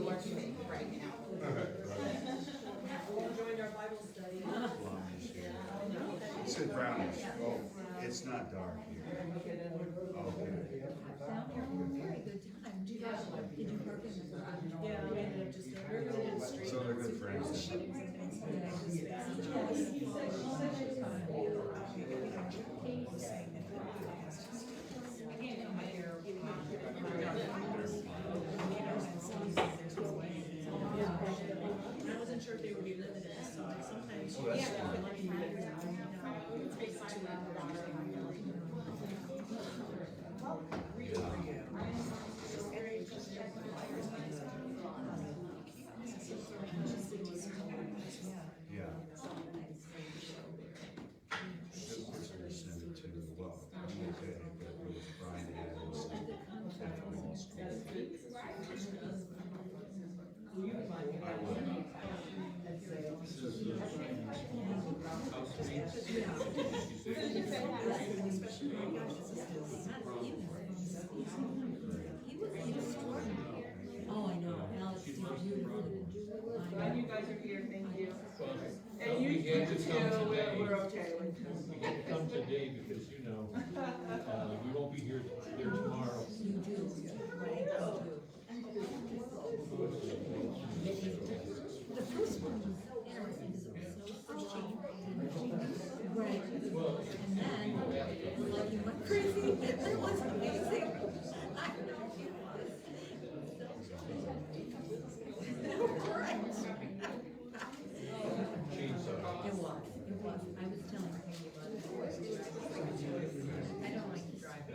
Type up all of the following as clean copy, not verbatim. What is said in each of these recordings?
you are safe right now. We joined our Bible study. It's a brownish. Oh, it's not dark here. Okay. Down here, very good time. Did you park in the garage? Yeah, we ended up just, we were gonna do the street. So they're good friends. I wasn't sure if they would be limited, so sometimes. Yeah. This was sent it to, well, I'm okay, but it was Brian Adams at the law school. I would. Oh, I know. Alex, you're beautiful. Glad you guys are here, thank you. And We you had to come feel that today. we're okay with We had to come today because, you know, we won't be here tomorrow. You do, right? The first one was interesting because it was so pushy. Right. Well, And then, like, you went crazy. It was amazing. I know it was. Right. chainsaw. It was. I was telling Peggy about it. I don't like to drive.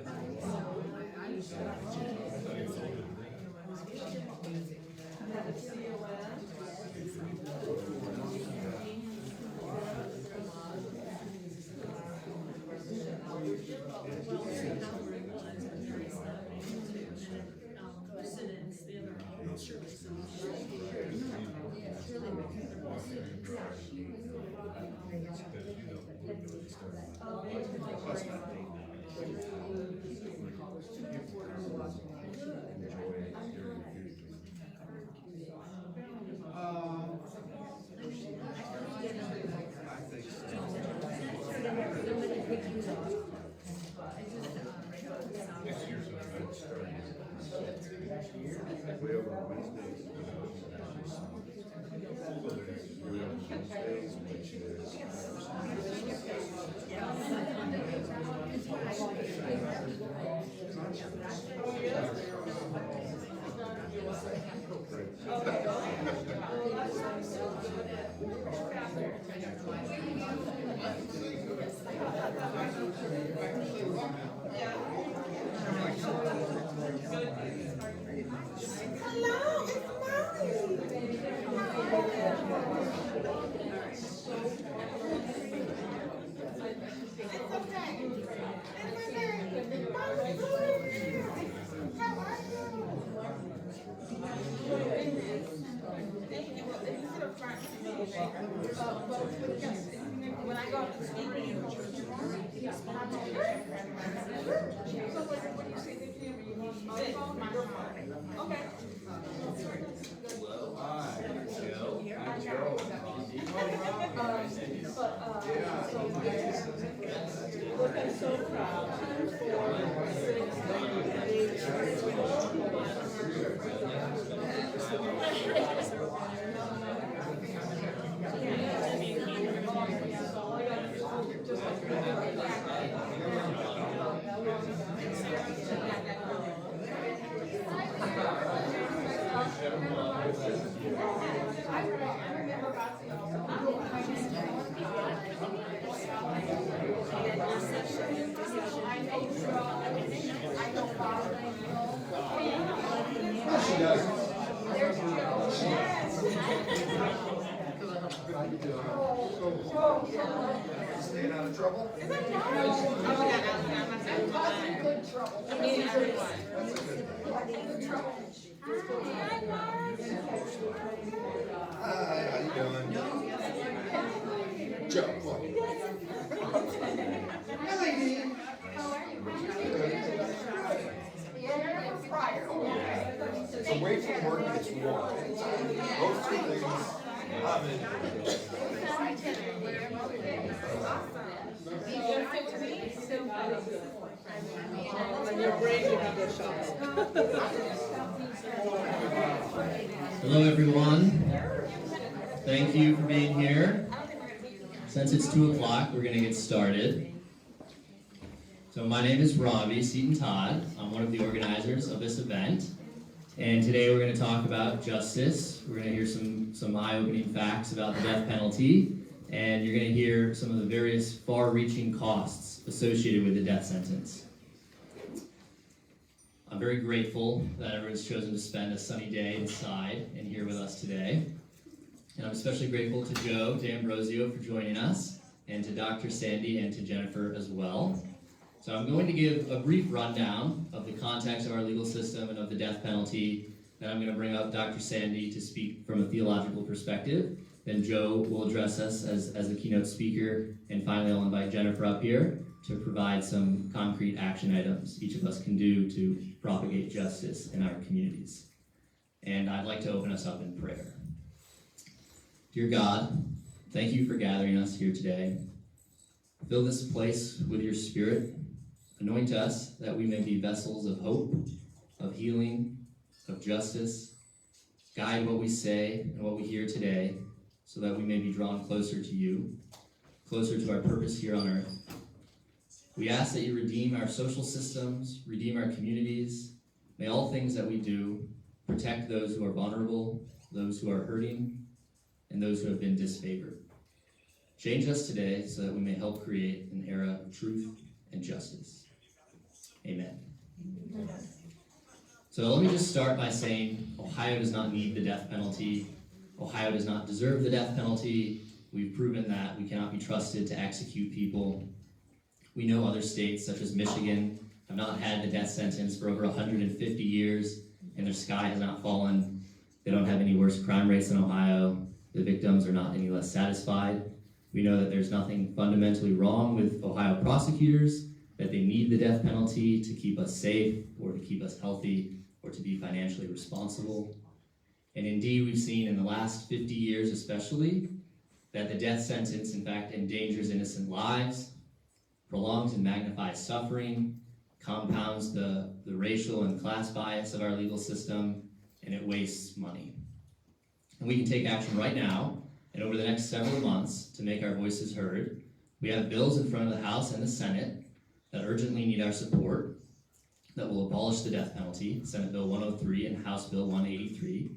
Next year's We have our Wednesdays. We have Wednesdays, which is. When I go up to speaking, what do you say to him? You want my phone? My phone. Okay. Hi, Joe. I'm Joe. Look, I'm so proud. She does. There's Joe. Staying out of trouble? Is that Joe? Oh, yeah, I'm good trouble. I mean, everyone. Hi, how you doing? Joe, look. Hi, lady. How are you? Yeah, Friar. Okay. it's away from work and it's more. Those two things, I'm in. When you're brave, you have those shots. Hello, everyone. Thank you for being here. Since it's 2 o'clock, we're going to get started. So my name is Robbie Seaton Todd. I'm one of the organizers of this event. And today we're going to talk about justice. We're going to hear some eye-opening facts about the death penalty. And you're going to hear some of the various far-reaching costs associated with the death sentence. I'm very grateful that everyone's chosen to spend a sunny day inside and here with us today. And I'm especially grateful to Joe D'Ambrosio for joining us, and to Dr. Sandy and to Jennifer as well. So I'm going to give a brief rundown of the context of our legal system and of the death penalty. Then I'm going to bring up Dr. Sandy to speak from a theological perspective. Then Joe will address us as the keynote speaker. And finally, I'll invite Jennifer up here to provide some concrete action items each of us can do to propagate justice in our communities. And I'd like to open us up in prayer. Dear God, thank you for gathering us here today. Fill this place with your Spirit. Anoint us that we may be vessels of hope, of healing, of justice. Guide what we say and what we hear today so that we may be drawn closer to you, closer to our purpose here on earth. We ask that you redeem our social systems, redeem our communities. May all things that we do protect those who are vulnerable, those who are hurting, and those who have been disfavored. Change us today so that we may help create an era of truth and justice. Amen. So let me just start by saying Ohio does not need the death penalty. Ohio does not deserve the death penalty. We've proven that we cannot be trusted to execute people. We know other states, such as Michigan, have not had the death sentence for over 150 years, and their sky has not fallen. They don't have any worse crime rates than Ohio. The victims are not any less satisfied. We know that there's nothing fundamentally wrong with Ohio prosecutors, that they need the death penalty to keep us safe, or to keep us healthy, or to be financially responsible. And indeed, we've seen in the last 50 years especially, that the death sentence, in fact, endangers innocent lives, prolongs and magnifies suffering, compounds the racial and class bias of our legal system, and it wastes money. And we can take action right now, and over the next several months, to make our voices heard. We have bills in front of the House and the Senate that urgently need our support, that will abolish the death penalty, Senate Bill 103 and House Bill 183.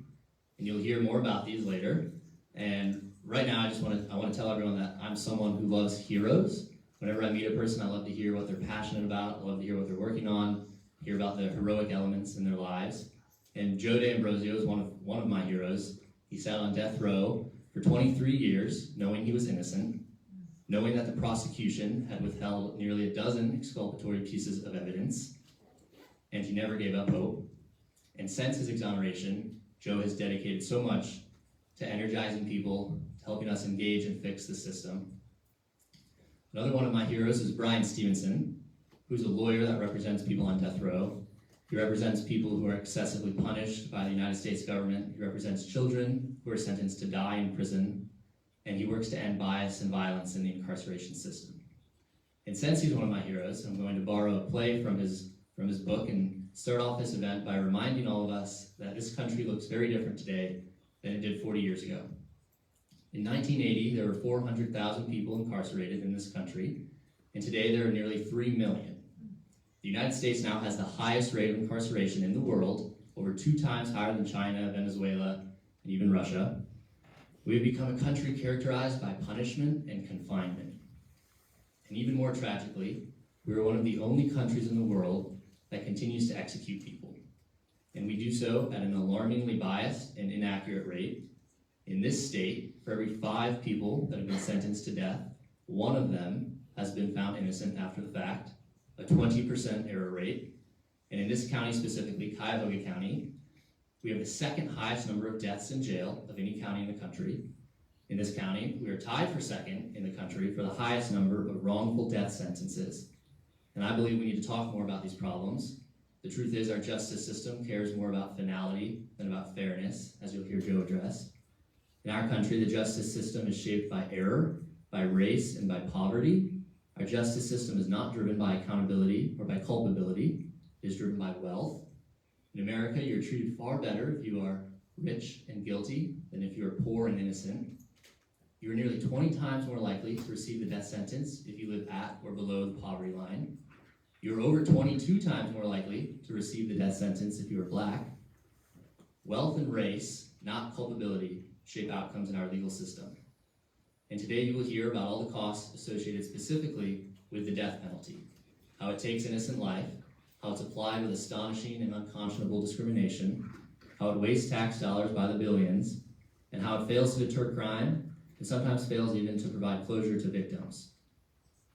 And you'll hear more about these later. And right now, I want to tell everyone that I'm someone who loves heroes. Whenever I meet a person, I love to hear what they're passionate about. I love to hear what they're working on, hear about the heroic elements in their lives. And Joe D'Ambrosio is one of my heroes. He sat on death row for 23 years, knowing he was innocent, knowing that the prosecution had withheld nearly a dozen exculpatory pieces of evidence, and he never gave up hope. And since his exoneration, Joe has dedicated so much to energizing people, to helping us engage and fix the system. Another one of my heroes is Brian Stevenson, who's a lawyer that represents people on death row. He represents people who are excessively punished by the United States government. He represents children who are sentenced to die in prison, and he works to end bias and violence in the incarceration system. And since he's one of my heroes, I'm going to borrow a play from his book and start off this event by reminding all of us that this country looks very different today than it did 40 years ago. In 1980, there were 400,000 people incarcerated in this country, and today there are nearly 3 million. The United States now has the highest rate of incarceration in the world, over 2 times higher than China, Venezuela, and even Russia. We have become a country characterized by punishment and confinement. And even more tragically, we are one of the only countries in the world that continues to execute people. And we do so at an alarmingly biased and inaccurate rate. In this state, for every 5 people that have been sentenced to death, 1 of them has been found innocent after the fact, a 20% error rate. And in this county specifically, Cuyahoga County, we have the 2nd highest number of deaths in jail of any county in the country. In this county, we are tied for 2nd in the country for the highest number of wrongful death sentences. And I believe we need to talk more about these problems. The truth is, our justice system cares more about finality than about fairness, as you'll hear Joe address. In our country, the justice system is shaped by error, by race, and by poverty. Our justice system is not driven by accountability or by culpability. It is driven by wealth. In America, you're treated far better if you are rich and guilty than if you are poor and innocent. You are nearly 20 times more likely to receive the death sentence if you live at or below the poverty line. You're over 22 times more likely to receive the death sentence if you are black. Wealth and race, not culpability, shape outcomes in our legal system. And today you will hear about all the costs associated specifically with the death penalty, how it takes innocent life, how it's applied with astonishing and unconscionable discrimination, how it wastes tax dollars by the billions, and how it fails to deter crime, and sometimes fails even to provide closure to victims.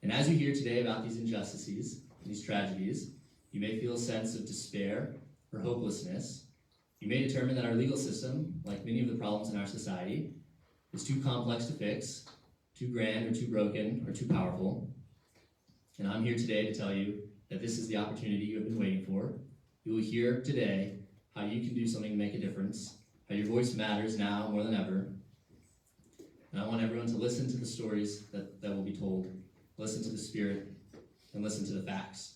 And as you hear today about these injustices, these tragedies, you may feel a sense of despair or hopelessness. You may determine that our legal system, like many of the problems in our society, is too complex to fix, too grand or too broken or too powerful. And I'm here today to tell you that this is the opportunity you have been waiting for. You will hear today how you can do something to make a difference, how your voice matters now more than ever. And I want everyone to listen to the stories that will be told, listen to the Spirit, and listen to the facts.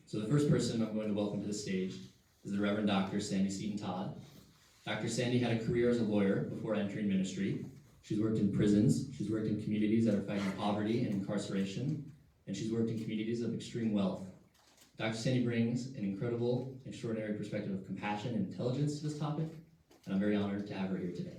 So the first person I'm going to welcome to the stage is the Reverend Dr. Sandy Seton Todd. Dr. Sandy had a career as a lawyer before entering ministry. She's worked in prisons, she's worked in communities that are fighting poverty and incarceration, and she's worked in communities of extreme wealth. Dr. Sandy brings an incredible, extraordinary perspective of compassion and intelligence to this topic, and I'm very honored to have her here today.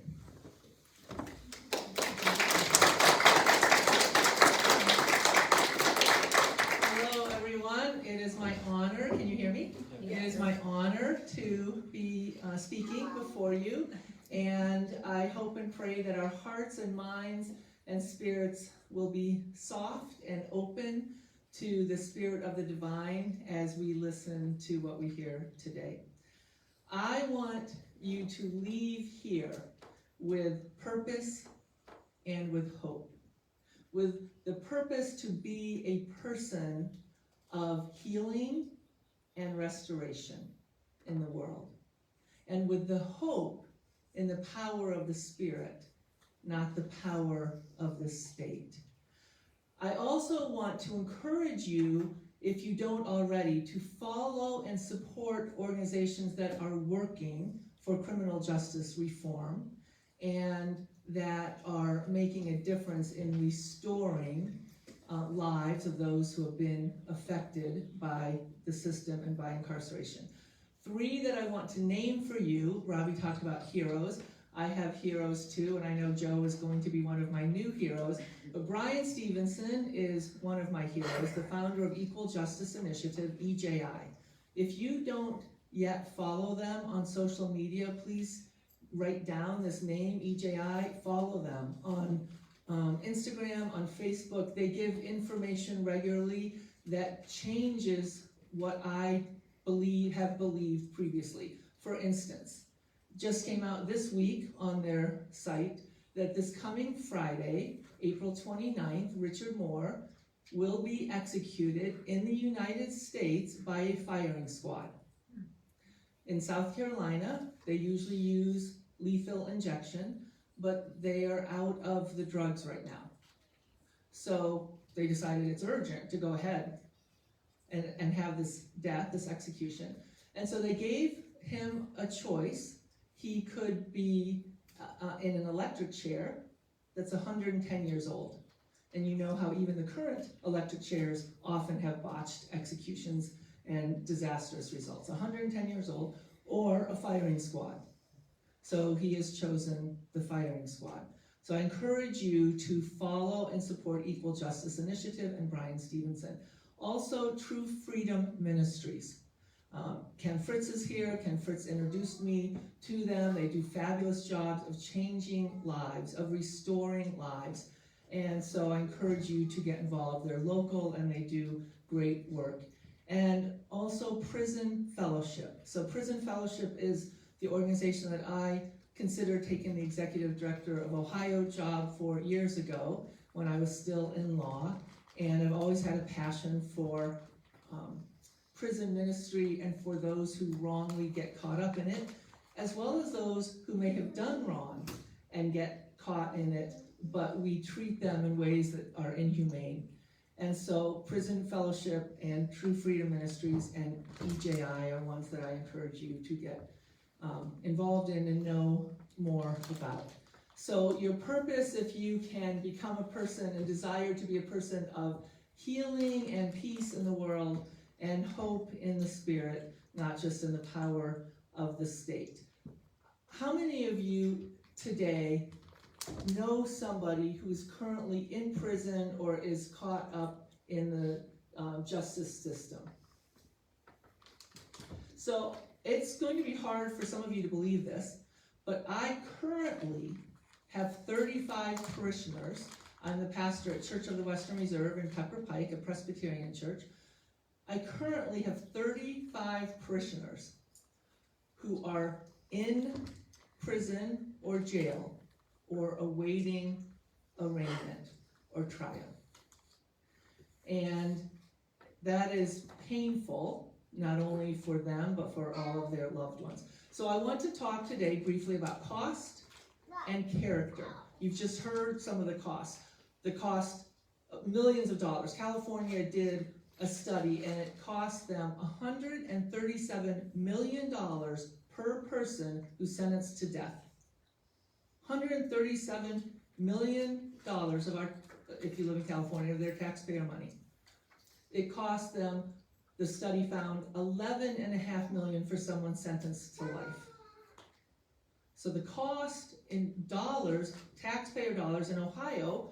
Hello, everyone. It is my honor. Can you hear me? It is my honor to be speaking before you, and I hope and pray that our hearts and minds and spirits will be soft and open to the Spirit of the Divine as we listen to what we hear today. I want you to leave here with purpose and with hope, with the purpose to be a person of healing and restoration in the world, and with the hope in the power of the Spirit, not the power of the state. I also want to encourage you, if you don't already, to follow and support organizations that are working for criminal justice reform and that are making a difference in restoring lives of those who have been affected by the system and by incarceration. 3 that I want to name for you. Robbie talked about heroes. I have heroes too, and I know Joe is going to be one of my new heroes. But Brian Stevenson is one of my heroes, the founder of Equal Justice Initiative, EJI. If you don't yet follow them on social media, please write down this name, EJI, follow them on Instagram, on Facebook. They give information regularly that changes what I have believed previously. For instance, just came out this week on their site that this coming Friday, April 29th, Richard Moore will be executed in the United States by a firing squad. In South Carolina, they usually use lethal injection, but they are out of the drugs right now. So they decided it's urgent to go ahead and have this death, this execution. And so they gave him a choice. He could be in an electric chair that's 110 years old. And you know how even the current electric chairs often have botched executions and disastrous results. 110 years old, or a firing squad. So he has chosen the firing squad. So I encourage you to follow and support Equal Justice Initiative and Brian Stevenson. Also, True Freedom Ministries. Ken Fritz is here. Ken Fritz introduced me to them. They do fabulous jobs of changing lives, of restoring lives. And so I encourage you to get involved. They're local and they do great work. And also Prison Fellowship. So Prison Fellowship is the organization that I considered taking the executive director of Ohio job 4 years ago when I was still in law. And I've always had a passion for prison ministry and for those who wrongly get caught up in it, as well as those who may have done wrong and get caught in it, but we treat them in ways that are inhumane. And so Prison Fellowship and True Freedom Ministries and EJI are ones that I encourage you to get involved in and know more about. So your purpose, if you can become a person and desire to be a person of healing and peace in the world and hope in the spirit, not just in the power of the state. How many of you today know somebody who's currently in prison or is caught up in the justice system? So it's going to be hard for some of you to believe this, but I currently have 35 parishioners. I'm the pastor at Church of the Western Reserve in Pepper Pike, a Presbyterian church. I currently have 35 parishioners who are in prison or jail or awaiting arraignment or trial. And that is painful, not only for them, but for all of their loved ones. So I want to talk today briefly about cost and character. You've just heard some of the costs. The cost, millions of dollars. California did a study and it cost them $137 million per person who's sentenced to death. $137 million of our, if you live in California, of their taxpayer money. It cost them, the study found, $11.5 million for someone sentenced to life. So the cost in dollars, taxpayer dollars in Ohio,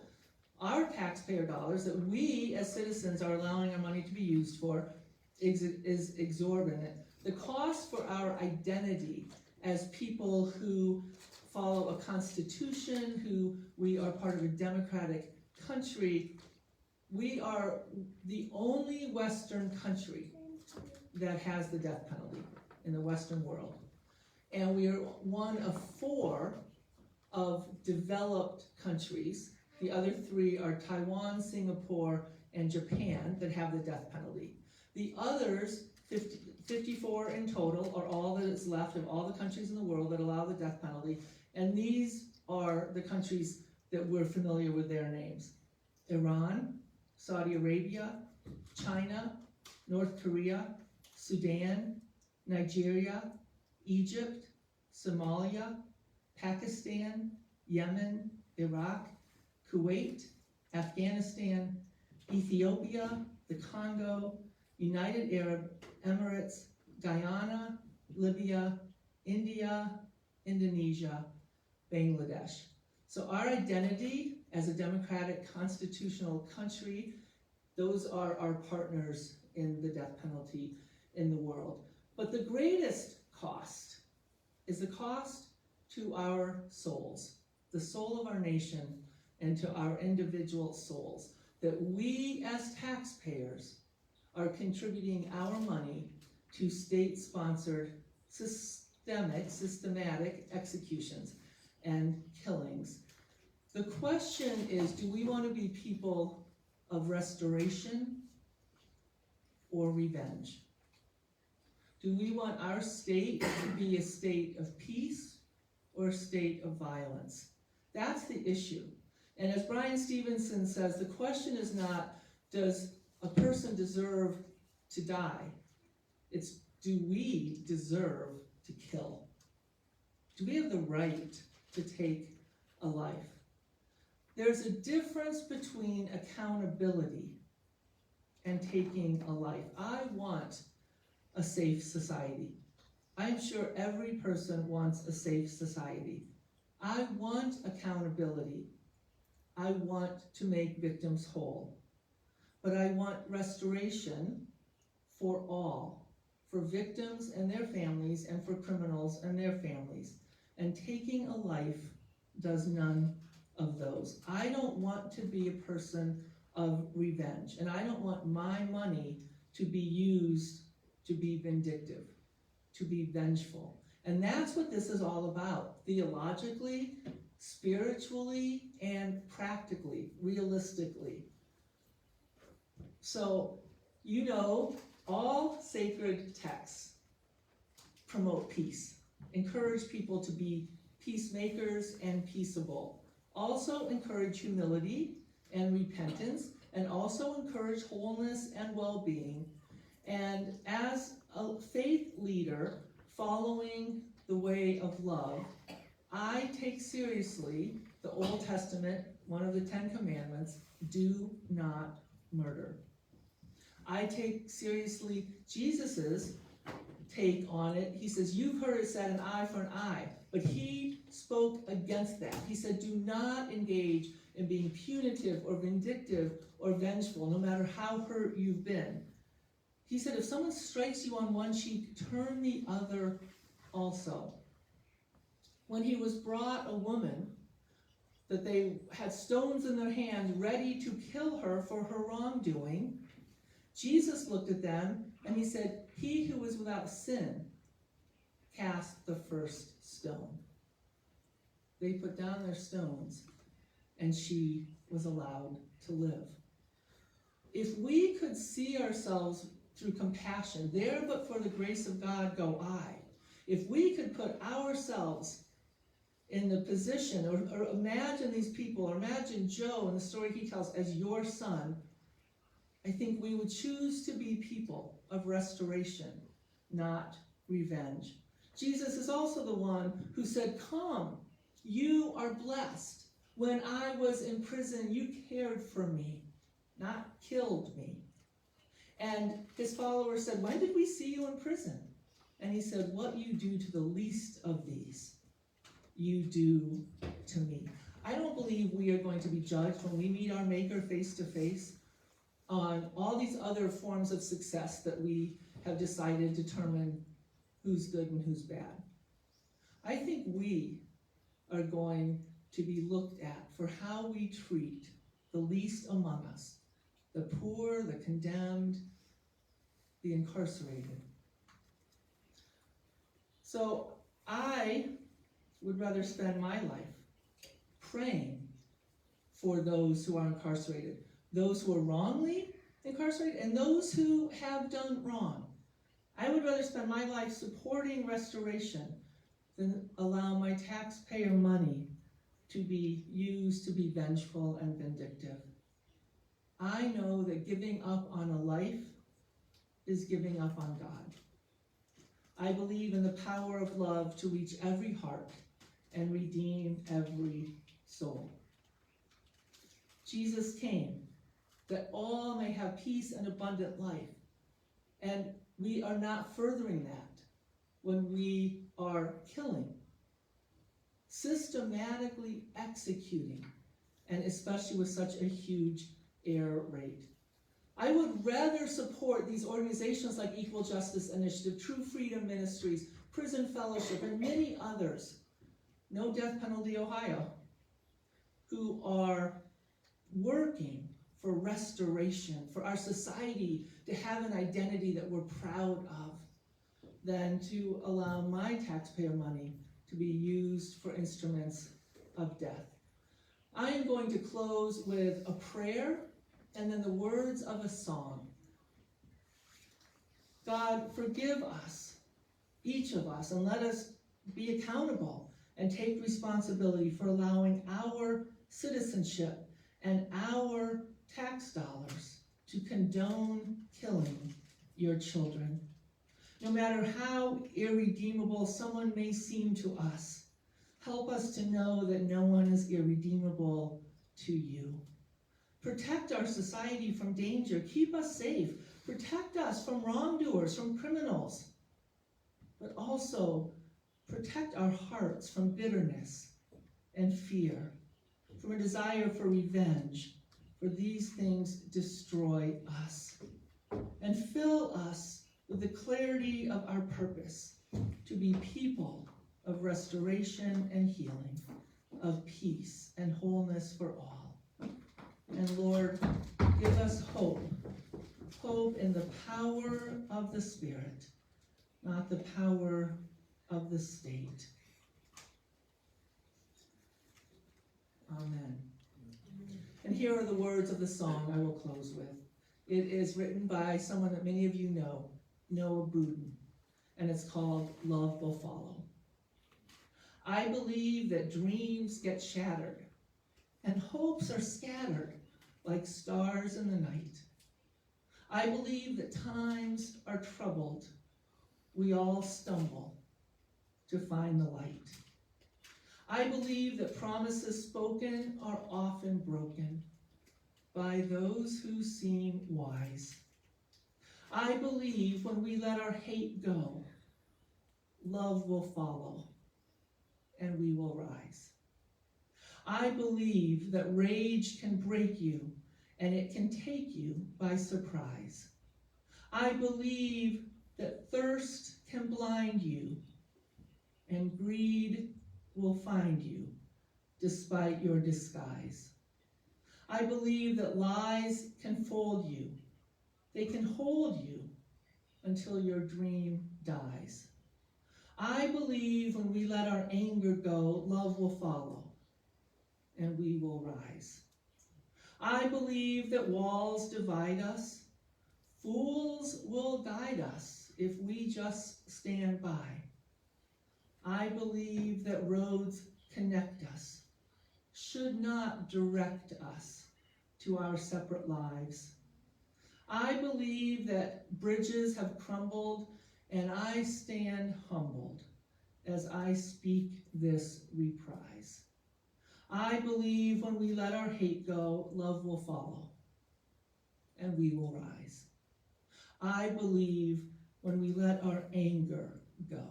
our taxpayer dollars that we as citizens are allowing our money to be used for is exorbitant. The cost for our identity as people who follow a constitution, who we are part of a democratic country, we are the only Western country that has the death penalty in the Western world. And we are one of 4 of developed countries. The other 3 are Taiwan, Singapore, and Japan that have the death penalty. The others, 54 in total, are all that is left of all the countries in the world that allow the death penalty. And these are the countries that we're familiar with their names: Iran, Saudi Arabia, China, North Korea, Sudan, Nigeria, Egypt, Somalia, Pakistan, Yemen, Iraq, Kuwait, Afghanistan, Ethiopia, the Congo, United Arab Emirates, Guyana, Libya, India, Indonesia, Bangladesh. So our identity as a democratic constitutional country, those are our partners in the death penalty in the world. But the greatest cost is the cost to our souls, the soul of our nation, and to our individual souls, that we as taxpayers are contributing our money to state-sponsored systematic executions and killings. The question is, do we want to be people of restoration or revenge? Do we want our state to be a state of peace or a state of violence? That's the issue. And as Brian Stevenson says, the question is not, does a person deserve to die? It's, do we deserve to kill? Do we have the right to take a life? There's a difference between accountability and taking a life. I want a safe society. I'm sure every person wants a safe society. I want accountability. I want to make victims whole. But I want restoration for all, for victims and their families, and for criminals and their families. And taking a life does none of those. I don't want to be a person of revenge, and I don't want my money to be used to be vindictive, to be vengeful. And that's what this is all about, theologically, spiritually, and practically, realistically. So, you know, All sacred texts promote peace, encourage people to be peacemakers and peaceable, also encourage humility and repentance, and also encourage wholeness and well-being. And as a faith leader following the way of love, I take seriously the Old Testament, one of the 10 Commandments, do not murder. I take seriously Jesus's take on it. He says, you've heard it said an eye for an eye, but he spoke against that. He said, do not engage in being punitive or vindictive or vengeful, no matter how hurt you've been. He said, if someone strikes you on one cheek, turn the other also. When he was brought a woman that they had stones in their hands ready to kill her for her wrongdoing, Jesus looked at them and he said, he who is without sin cast the first stone. They put down their stones and she was allowed to live. If we could see ourselves through compassion, there but for the grace of God go I. If we could put ourselves in the position, or imagine these people, or imagine Joe and the story he tells as your son, I think we would choose to be people of restoration, not revenge. Jesus is also the one who said, come, you are blessed. When I was in prison, you cared for me, not killed me. And his followers said, when did we see you in prison? And he said, what you do to the least of these, you do to me. I don't believe we are going to be judged when we meet our Maker face to face on all these other forms of success that we have decided determine who's good and who's bad. I think we are going to be looked at for how we treat the least among us, the poor, the condemned, the incarcerated. So I would rather spend my life praying for those who are incarcerated, those who are wrongly incarcerated, and those who have done wrong. I would rather spend my life supporting restoration than allow my taxpayer money to be used to be vengeful and vindictive. I know that giving up on a life is giving up on God. I believe in the power of love to reach every heart and redeem every soul. Jesus came that all may have peace and abundant life. And we are not furthering that when we are killing, systematically executing, and especially with such a huge error rate. I would rather support these organizations like Equal Justice Initiative, True Freedom Ministries, Prison Fellowship, and many others, No Death Penalty Ohio, who are working for restoration, for our society to have an identity that we're proud of, than to allow my taxpayer money to be used for instruments of death. I am going to close with a prayer and then the words of a song. God, forgive us, each of us, and let us be accountable and take responsibility for allowing our citizenship and our tax dollars to condone killing your children. No matter how irredeemable someone may seem to us, help us to know that no one is irredeemable to you. Protect our society from danger. Keep us safe. Protect us from wrongdoers, from criminals. But also protect our hearts from bitterness and fear, from a desire for revenge, for these things destroy us. And fill us with the clarity of our purpose to be people of restoration and healing, of peace and wholeness for all. And Lord, give us hope, hope in the power of the Spirit, not the power of the state. Amen. And here are the words of the song I will close with. It is written by someone that many of you know, Noah Budin, and it's called Love Will Follow. I believe that dreams get shattered and hopes are scattered like stars in the night. I believe that times are troubled. We all stumble to find the light. I believe that promises spoken are often broken by those who seem wise. I believe when we let our hate go, love will follow and we will rise. I believe that rage can break you and it can take you by surprise. I believe that thirst can blind you and greed will find you despite your disguise. I believe that lies can fold you. They can hold you until your dream dies. I believe when we let our anger go, love will follow and we will rise. I believe that walls divide us. Fools will guide us if we just stand by. I believe that roads connect us, should not direct us to our separate lives. I believe that bridges have crumbled and I stand humbled as I speak this reprise. I believe when we let our hate go, love will follow and we will rise. I believe when we let our anger go,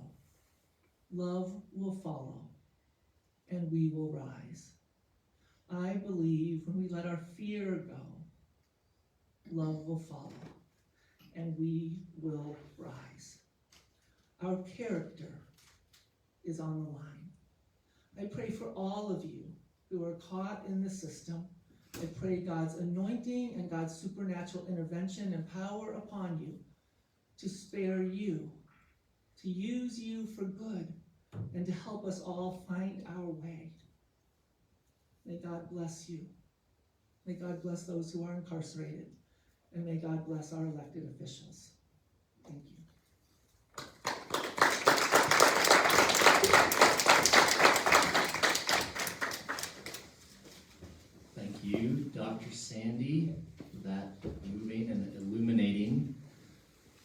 love will follow and we will rise. I believe when we let our fear go, love will follow and we will rise. Our character is on the line. I pray for all of you who are caught in the system. I pray God's anointing and God's supernatural intervention and power upon you to spare you, to use you for good, and to help us all find our way. May God bless you. May God bless those who are incarcerated, and may God bless our elected officials. Thank you. Thank you, Dr. Sandy, for that moving and illuminating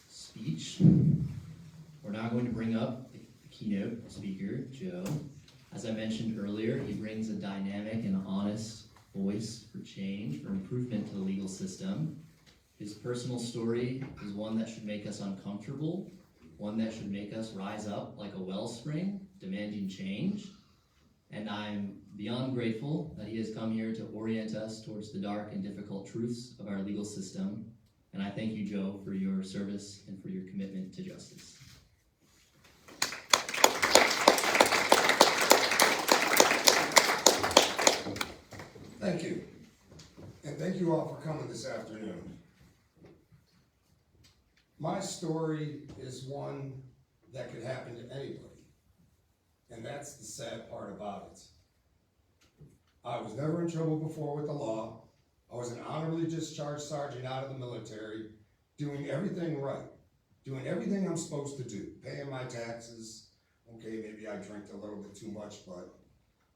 speech. We're now going to bring up the keynote speaker, Joe. As I mentioned earlier, he brings a dynamic and honest voice for change, for improvement to the legal system. His personal story is one that should make us uncomfortable, one that should make us rise up like a wellspring, demanding change. And I'm beyond grateful that he has come here to orient us towards the dark and difficult truths of our legal system. And I thank you, Joe, for your service and for your commitment to justice. Thank you. And thank you all for coming this afternoon. My story is one that could happen to anybody. And that's the sad part about it. I was never in trouble before with the law. I was an honorably discharged sergeant out of the military, doing everything right, doing everything I'm supposed to do, paying my taxes. Okay, maybe I drank a little bit too much, but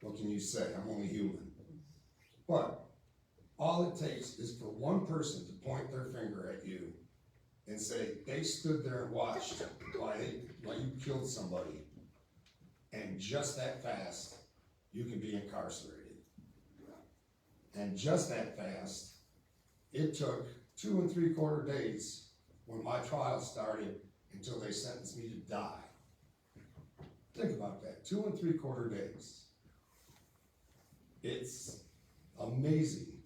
what can you say? I'm only human. But all it takes is for one person to point their finger at you and say, they stood there and watched while you killed somebody. And just that fast, you can be incarcerated. And just that fast, it took 2 3/4 days when my trial started until they sentenced me to die. Think about that, 2 3/4 days. It's amazing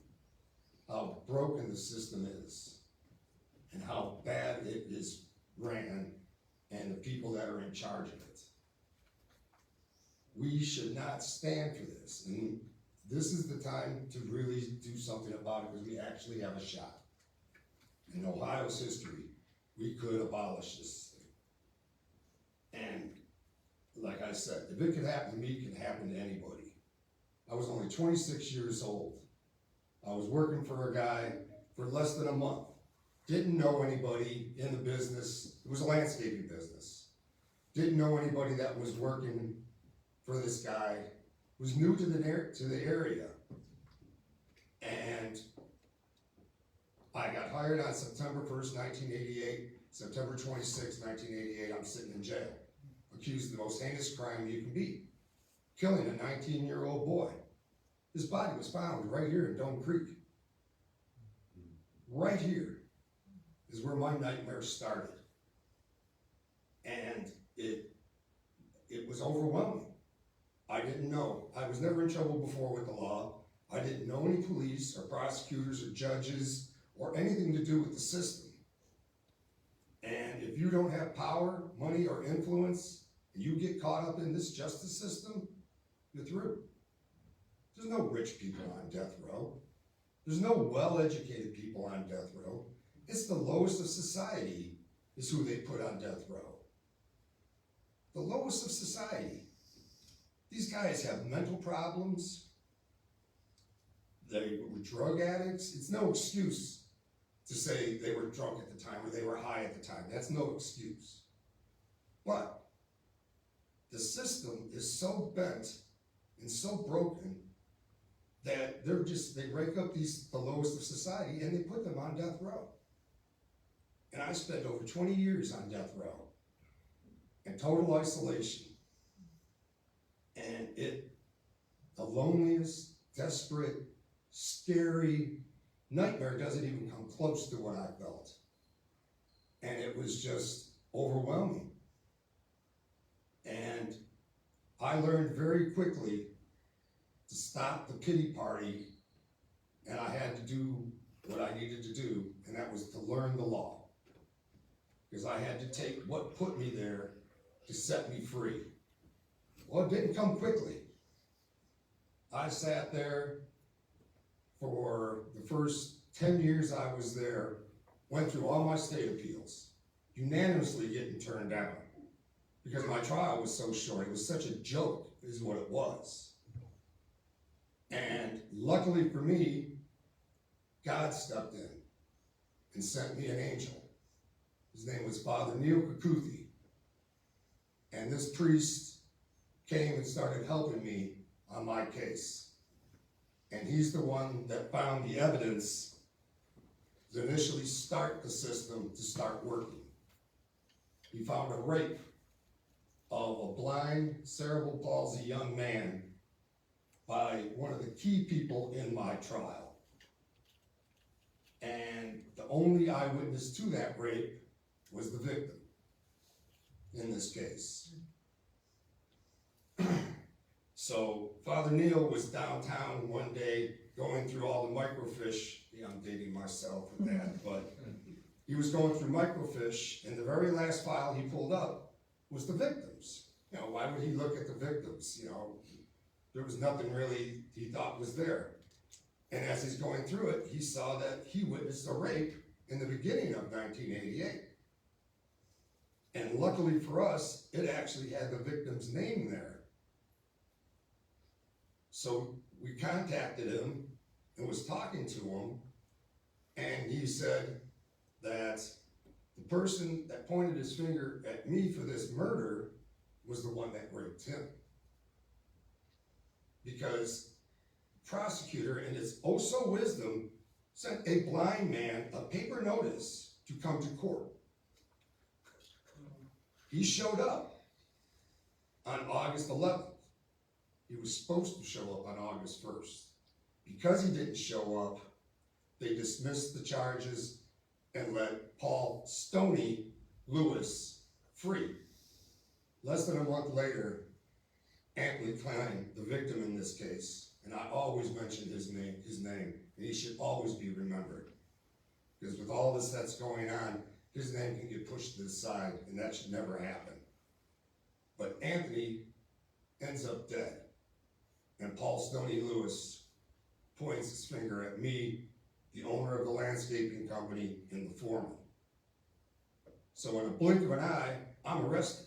how broken the system is and how bad it is ran and the people that are in charge of it. We should not stand for this, and this is the time to really do something about it because we actually have a shot. In Ohio's history, we could abolish this thing. And like I said, if it could happen to me, it can happen to anybody. I was only 26 years old. I was working for a guy for less than a month. didn't know anybody in the business. It was a landscaping business. Didn't know anybody that was working for this guy. Was new to the area. And I got hired on September 1st, 1988. September 26th, 1988, I'm sitting in jail. Accused of the most heinous crime you can be. Killing a 19-year-old boy. His body was found right here in Dome Creek. Right here is where my nightmare started. And it was overwhelming. I didn't know. I was never in trouble before with the law. I didn't know any police or prosecutors or judges or anything to do with the system. And if you don't have power, money, or influence, and you get caught up in this justice system, you're through. There's no rich people on death row. There's no well-educated people on death row. It's the lowest of society is who they put on death row. The lowest of society. These guys have mental problems. They were drug addicts. It's no excuse to say they were drunk at the time or they were high at the time. That's no excuse. But the system is so bent and so broken that they break up the lowest of society and they put them on death row. And I spent over 20 years on death row in total isolation. And the loneliest, desperate, scary nightmare doesn't even come close to what I felt. And it was just overwhelming. And I learned very quickly to stop the pity party, and I had to do what I needed to do, and that was to learn the law. Because I had to take what put me there to set me free. Well, it didn't come quickly. I sat there for the first 10 years I was there, went through all my state appeals, unanimously getting turned down. Because my trial was so short, it was such a joke, is what it was. And luckily for me, God stepped in and sent me an angel. His name was Father Neil Kakuthi. And this priest came and started helping me on my case. And he's the one that found the evidence to initially start the system to start working. He found a rape of a blind, cerebral palsy young man by one of the key people in my trial. And the only eyewitness to that rape was the victim in this case. So Father Neil was downtown one day going through all the microfiche. Yeah, I'm dating myself with that, but he was going through microfiche, and the very last file he pulled up was the victims. You know, why would he look at the victims? You know, there was nothing really he thought was there. And as he's going through it, he saw that he witnessed a rape in the beginning of 1988. And luckily for us, it actually had the victim's name there. So we contacted him and was talking to him, and he said that the person that pointed his finger at me for this murder was the one that raped him. Because the prosecutor, in his oh-so wisdom, sent a blind man a paper notice to come to court. He showed up on August 11th. He was supposed to show up on August 1st. Because he didn't show up, they dismissed the charges and let Paul Stoney Lewis free. Less than a month later, Anthony Klein, the victim in this case, and I always mention his name, and he should always be remembered. Because with all this that's going on, his name can get pushed to the side, and that should never happen. But Anthony ends up dead. And Paul Stoney Lewis points his finger at me, the owner of the landscaping company, and the foreman. So in a blink of an eye, I'm arrested,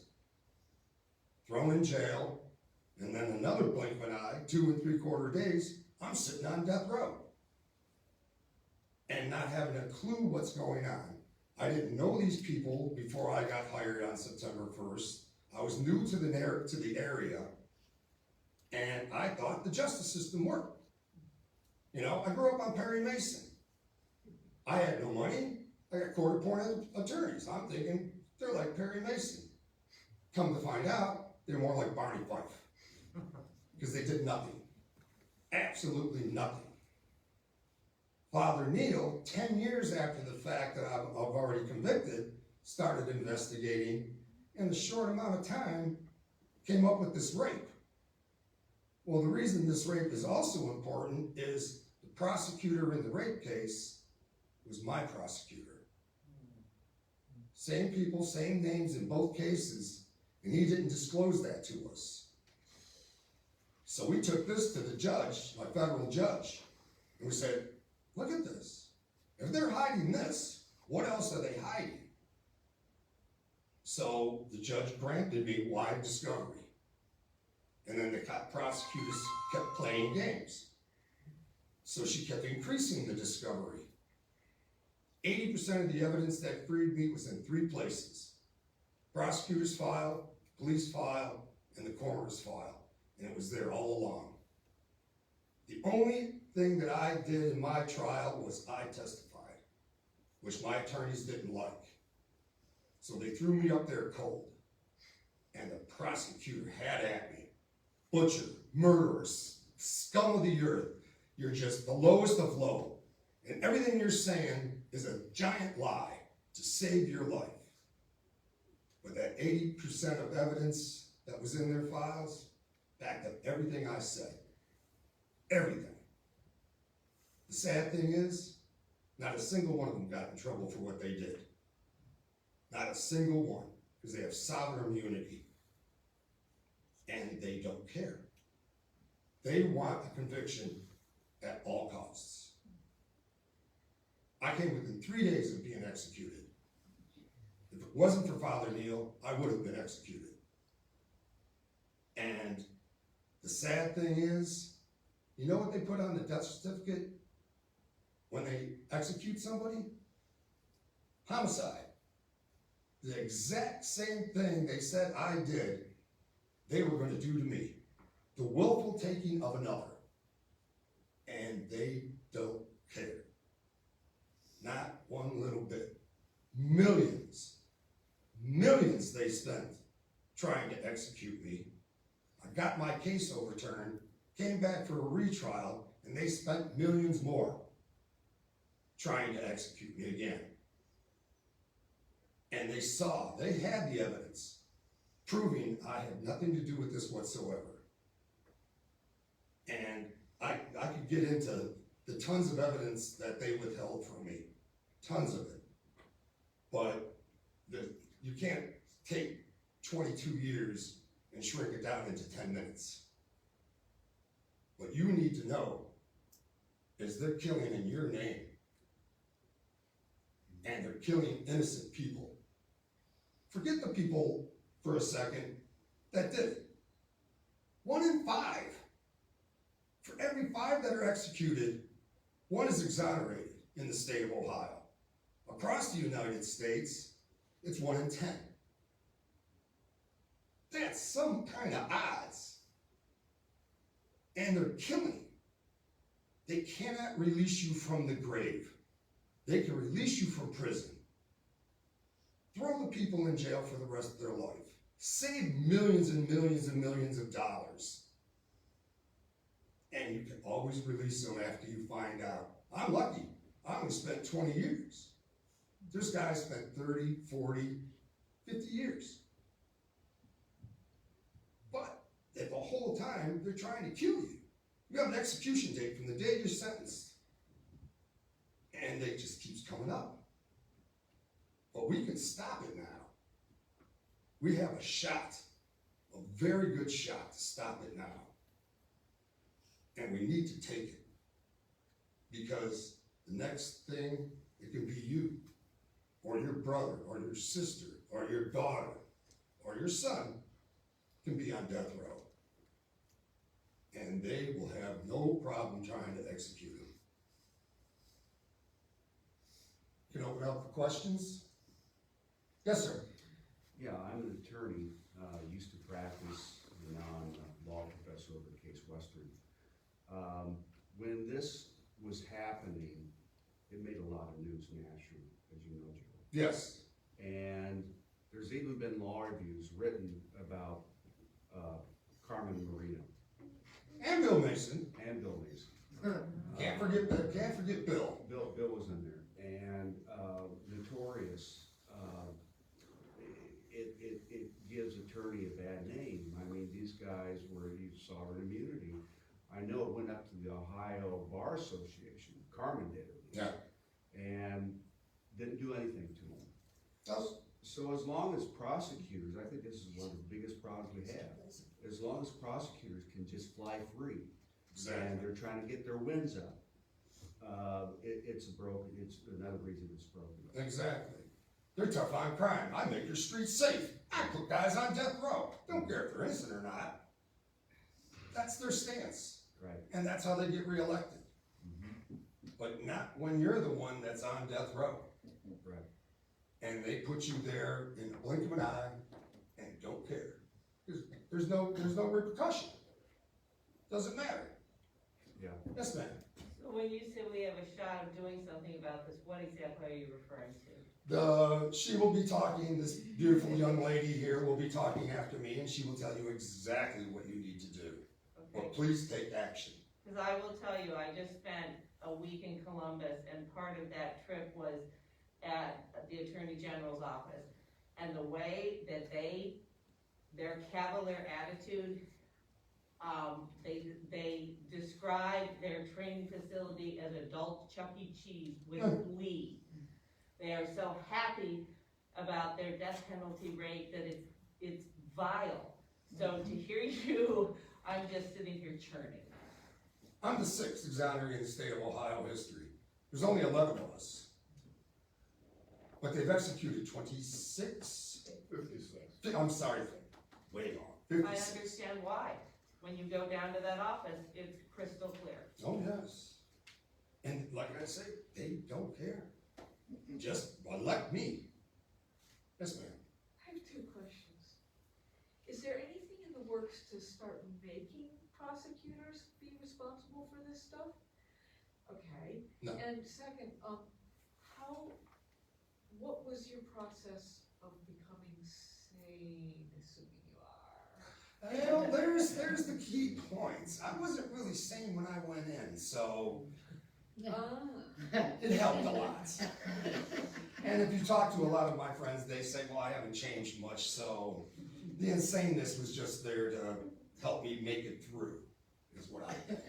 thrown in jail, and then another blink of an eye, 2 3/4 days, I'm sitting on death row. and not having a clue what's going on. I didn't know these people before I got hired on September 1st. I was new to the area, and I thought the justice system worked. You know, I grew up on Perry Mason. I had no money. I got court-appointed attorneys. I'm thinking they're like Perry Mason. Come to find out, they're more like Barney Fife, because they did nothing. Absolutely nothing. Father Neil, 10 years after the fact that I've already convicted, started investigating, in a short amount of time, came up with this rape. Well, the reason this rape is also important is the prosecutor in the rape case was my prosecutor. Same people, same names in both cases, and he didn't disclose that to us. So we took this to the judge, my federal judge, and we said, look at this. If they're hiding this, what else are they hiding? So the judge granted me wide discovery. And then the prosecutors kept playing games. So she kept increasing the discovery. 80% of the evidence that freed me was in 3 places: prosecutor's file, police file, and the coroner's file. And it was there all along. The only thing that I did in my trial was I testified, which my attorneys didn't like. So they threw me up there cold. And the prosecutor had at me: butcher, murderers, scum of the earth. You're just the lowest of low. And everything you're saying is a giant lie to save your life. But that 80% of evidence that was in their files backed up everything I said. Everything. The sad thing is, not a single one of them got in trouble for what they did. Not a single one, because they have sovereign immunity. And they don't care. They want a conviction at all costs. I came within 3 days of being executed. If it wasn't for Father Neil, I would have been executed. And the sad thing is, you know what they put on the death certificate when they execute somebody? Homicide. The exact same thing they said I did, they were going to do to me. The willful taking of another. And they don't care. Not one little bit. Millions they spent trying to execute me. I got my case overturned, came back for a retrial, and they spent millions more trying to execute me again. And they had the evidence proving I had nothing to do with this whatsoever. And I could get into the tons of evidence that they withheld from me. Tons of it. But you can't take 22 years and shrink it down into 10 minutes. What you need to know is they're killing in your name. And they're killing innocent people. Forget the people for a second that did it. 1 in 5. For every 5 that are executed, 1 is exonerated in the state of Ohio. Across the United States, it's 1 in 10. That's some kind of odds. And they're killing. They cannot release you from the grave. They can release you from prison. Throw the people in jail for the rest of their life. Save millions and millions and millions of dollars. And you can always release them after you find out. I'm lucky. I only spent 20 years. This guy spent 30, 40, 50 years. But at the whole time, they're trying to kill you. You have an execution date from the day you're sentenced. And it just keeps coming up. But we can stop it now. We have a shot, a very good shot to stop it now. And we need to take it. Because the next thing, it can be you, or your brother, or your sister, or your daughter, or your son can be on death row. And they will have no problem trying to execute him. up for questions. Yes, sir. Yeah, I'm an attorney, used to practice, and now I'm a law professor over at Case Western. When this was happening, it made a lot of news nationally, as you know, Joe. Yes. And there's even been law reviews written about Carmen Marino And Bill Mason. and Bill Mason. Can't forget Bill. Bill was in there, and notorious. It gives attorney a bad name. I mean, these guys were used sovereign immunity. I know it went up to the Ohio Bar Association. Carmen did it. Yeah. And didn't do anything to them. That's- So as long as prosecutors, I think this is one of the biggest problems we have. As long as prosecutors can just fly free, and they're trying to get their wins up, it's another reason it's broken. Exactly. They're tough on crime. I make your streets safe. I put guys on death row. Don't care if they're innocent or not. That's their stance. Right. And that's how they get reelected. But not when you're the one that's on death row. Right. And they put you there in the blink of an eye and don't care. There's no repercussion. Doesn't matter. Yeah. Yes, ma'am. So when you say we have a shot of doing something about this, what exactly are you referring to? She will be talking, this beautiful young lady here will be talking after me, and she will tell you exactly what you need to do. Okay, But please take action. because I will tell you, I just spent a week in Columbus, and part of that trip was at the Attorney General's office. And the way that their cavalier attitude, they describe their training facility as adult Chuck E. Cheese with glee. They are so happy about their death penalty rate that it's vile. So to hear you, I'm just sitting here churning. I'm the 6th exonerated in the state of Ohio history. There's only 11 of us. But they've executed 26? 56. I'm sorry, way off. I 56. understand why. When you go down to that office, it's crystal clear. Oh, yes. And like I say, they don't care. Just elect me. Yes, ma'am. I have two questions. Is there anything in the works to start making prosecutors be responsible for this stuff? Okay. No. And second, what was your process of becoming sane, assuming you are? Well, there's the key points. I wasn't really sane when I went in, so it helped a lot. And if you talk to a lot of my friends, they say, well, I haven't changed much, so the insaneness was just there to help me make it through, is what I think.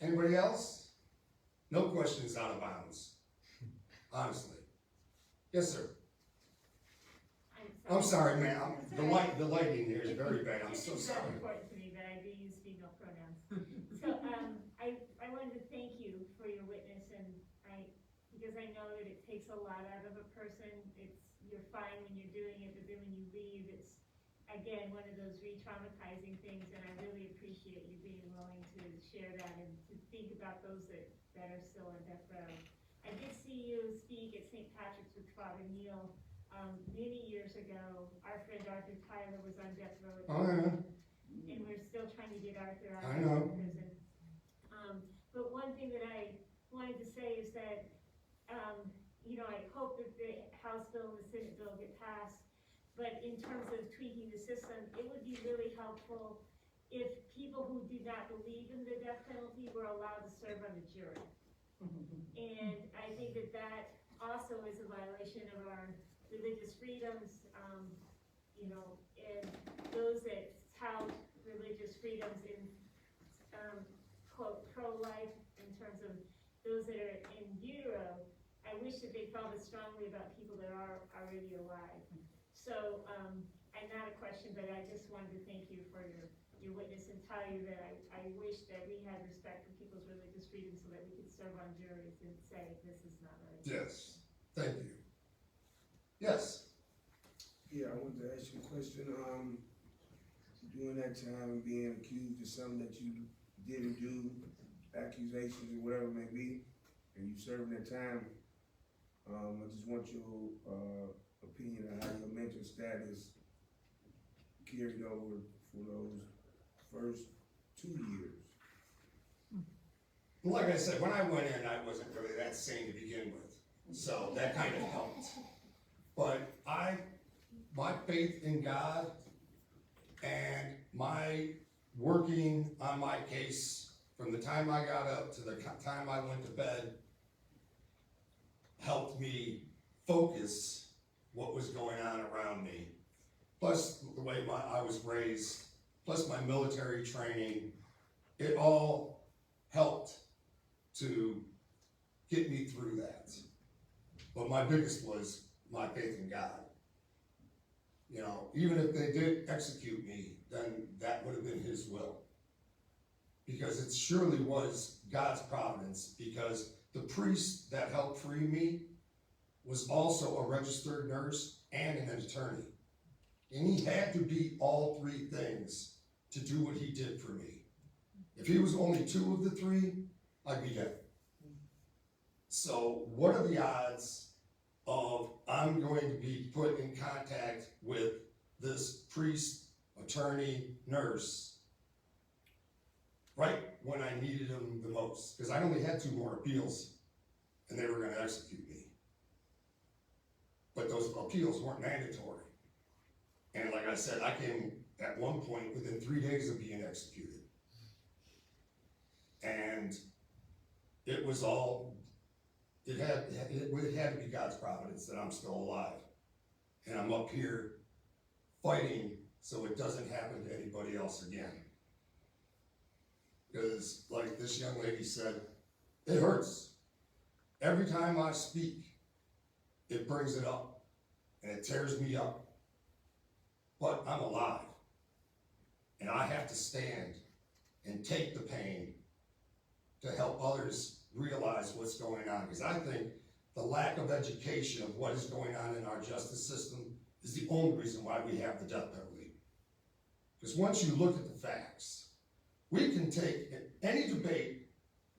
Anybody else? No questions out of bounds, honestly. Yes, sir. I'm sorry, ma'am. The lighting here is very bad. I'm so It's sorry. very important to me that I do use female pronouns. So, I wanted to thank you for your witness, and because I know that it takes a lot out of a person. You're fine when you're doing it, but then when you leave, it's, again, one of those re-traumatizing things, and I really appreciate you being willing to share that and to think about those that are still on death row. I did see you speak at St. Patrick's with Father Neil many years ago. Our friend Arthur Tyler was on death row at Oh, yeah. and we're still trying to get Arthur out I of know. prison. But one thing that I wanted to say is that, I hope that the House bill and the Senate bill get passed. But in terms of tweaking the system, it would be really helpful if people who do not believe in the death penalty were allowed to serve on the jury. And I think that also is a violation of our religious freedoms, and those that tout religious freedoms in, quote, pro-life in terms of those that are in utero. I wish that they felt as strongly about people that are already alive. So, not a question, but I just wanted to thank you for your witness and tell you that I wish that we had respect for people's religious freedom so that we could serve on juries and say, this is not right. Yes, thank you. Yes. Yeah, I wanted to ask you a question. During that time, being accused of something that you didn't do, accusations or whatever it may be, and you serving that time, I just want your, opinion on how your mental status carried over for those first 2 years. Like I said, when I went in, I wasn't really that sane to begin with, so that kind of helped. But my faith in God and my working on my case from the time I got up to the time I went to bed helped me focus what was going on around me. Plus the way I was raised, plus my military training, it all helped to get me through that. But my biggest was my faith in God. You know, even if they did execute me, then that would have been His will. Because it surely was God's providence, because the priest that helped free me was also a registered nurse and an attorney. And he had to be all three things to do what he did for me. If he was only two of the three, I'd be dead. So what are the odds of I'm going to be put in contact with this priest, attorney, nurse, right when I needed him the most? Because I only had 2 more appeals, and they were going to execute me. But those appeals weren't mandatory. And like I said, I came at one point within 3 days of being executed. And it was all, it had to be God's providence that I'm still alive. And I'm up here fighting so it doesn't happen to anybody else again. Because like this young lady said, it hurts. Every time I speak, it brings it up and it tears me up. But I'm alive. And I have to stand and take the pain to help others realize what's going on. Because I think the lack of education of what is going on in our justice system is the only reason why we have the death penalty. Because once you look at the facts, we can take any debate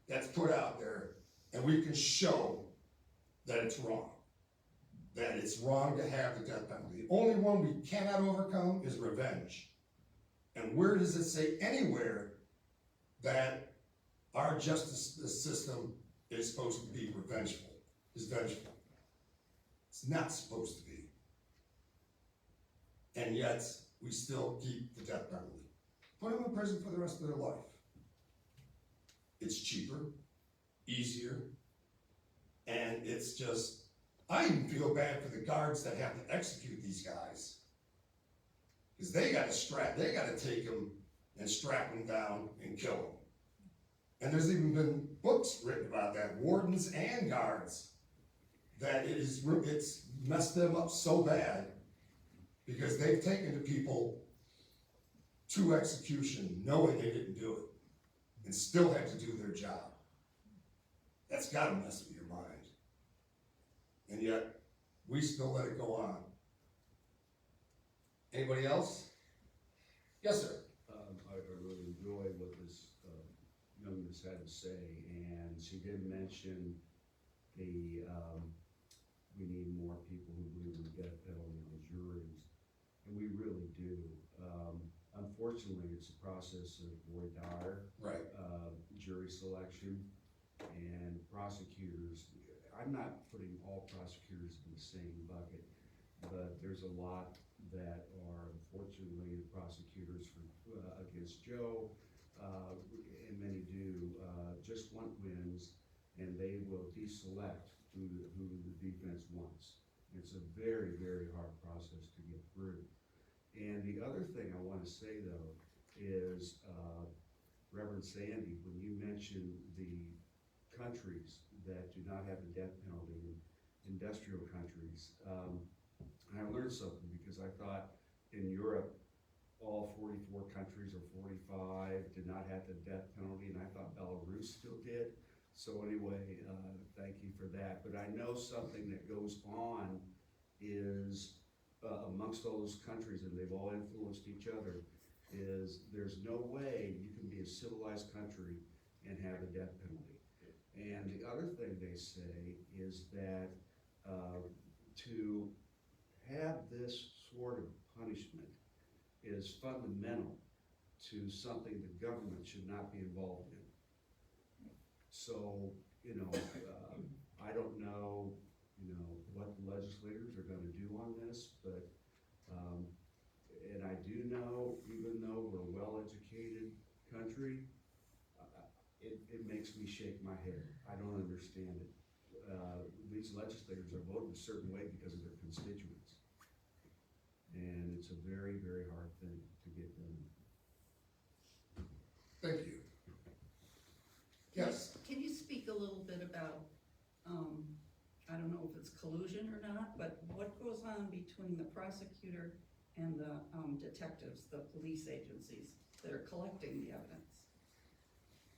that's put out there and we can show that it's wrong. That it's wrong to have the death penalty. The only one we cannot overcome is revenge. And where does it say anywhere that our justice system is supposed to be vengeful? It's not supposed to be. And yet, we still keep the death penalty. Put them in prison for the rest of their life. It's cheaper, easier, and it's just, I even feel bad for the guards that have to execute these guys. Because they gotta take them and strap them down and kill them. And there's even been books written about that, wardens and guards, that it's messed them up so bad because they've taken the people to execution knowing they didn't do it and still had to do their job. That's gotta mess with your mind. And yet, we still let it go on. Anybody else? Yes, sir. I really enjoyed what this young miss had to say, and she did mention the we need more people who believe in the death penalty on juries, and we really do. Unfortunately, it's a process of voir dire, Right. Jury selection, and prosecutors. I'm not putting all prosecutors in the same bucket, but there's a lot that are unfortunately the prosecutors for, against Joe, and many do, just want wins, and they will deselect who the defense wants. It's a very, very hard process to get through. And the other thing I want to say though is, Reverend Sandy, when you mentioned the countries that do not have the death penalty, industrial countries, and I learned something because I thought in Europe, all 44 countries or 45 did not have the death penalty, and I thought Belarus still did. So anyway, thank you for that. But I know something that goes on is amongst all those countries, and they've all influenced each other, is there's no way you can be a civilized country and have a death penalty. And the other thing they say is that to have this sort of punishment is fundamental to something the government should not be involved in. So, I don't know, what the legislators are gonna do on this, but, and I do know, even though we're a well-educated country, it makes me shake my head. I don't understand it. These legislators are voted a certain way because of their constituents. And it's a very, very hard thing to get done. Thank you. Yes, Can you speak a little bit about, I don't know if it's collusion or not, but what goes on between the prosecutor and the detectives, the police agencies that are collecting the evidence?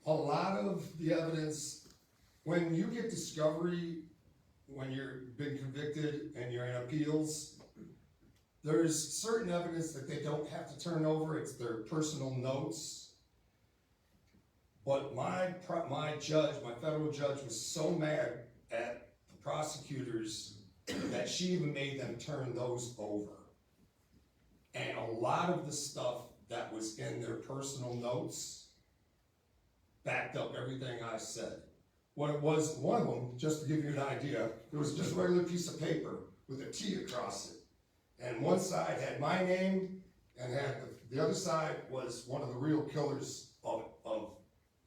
a lot of the evidence, when you get discovery, when you've been convicted and you're in appeals, there's certain evidence that they don't have to turn over, it's their personal notes. But my federal judge was so mad at the prosecutors that she even made them turn those over. And a lot of the stuff that was in their personal notes backed up everything I said. What it was, one of them, just to give you an idea, it was just a regular piece of paper with a T across it. And one side had my name, and the other side was one of the real killers of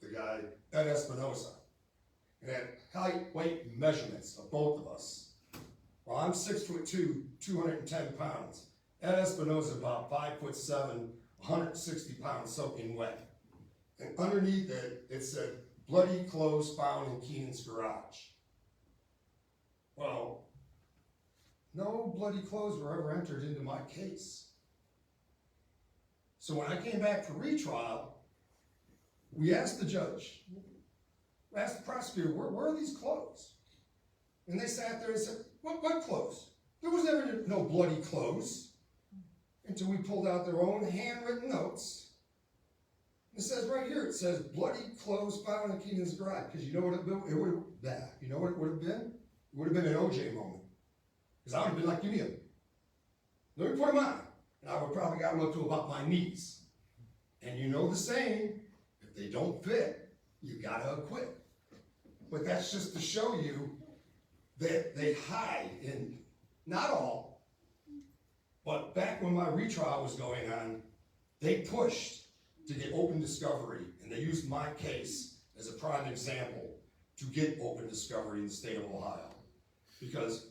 the guy, Ed Espinosa. It had height, weight, measurements of both of us. Well, I'm 6'2", 210 pounds. Ed Espinosa about 5'7", 160 pounds soaking wet. And underneath it, it said, bloody clothes found in Keenan's garage. Well, no bloody clothes were ever entered into my case. So when I came back for retrial, we asked the judge, we asked the prosecutor, where are these clothes? And they sat there and said, what clothes? There was never no bloody clothes. Until we pulled out their own handwritten notes. It says right here, it says bloody clothes found in Keenan's garage. Because you know what it would have been? It would have been an OJ moment. Because I would have been like, give me them. Let me put them on. And I would probably got them up to about my knees. And you know the saying, if they don't fit, you gotta acquit. But that's just to show you that they hide in, not all, but back when my retrial was going on, they pushed to get open discovery, and they used my case as a prime example to get open discovery in the state of Ohio. Because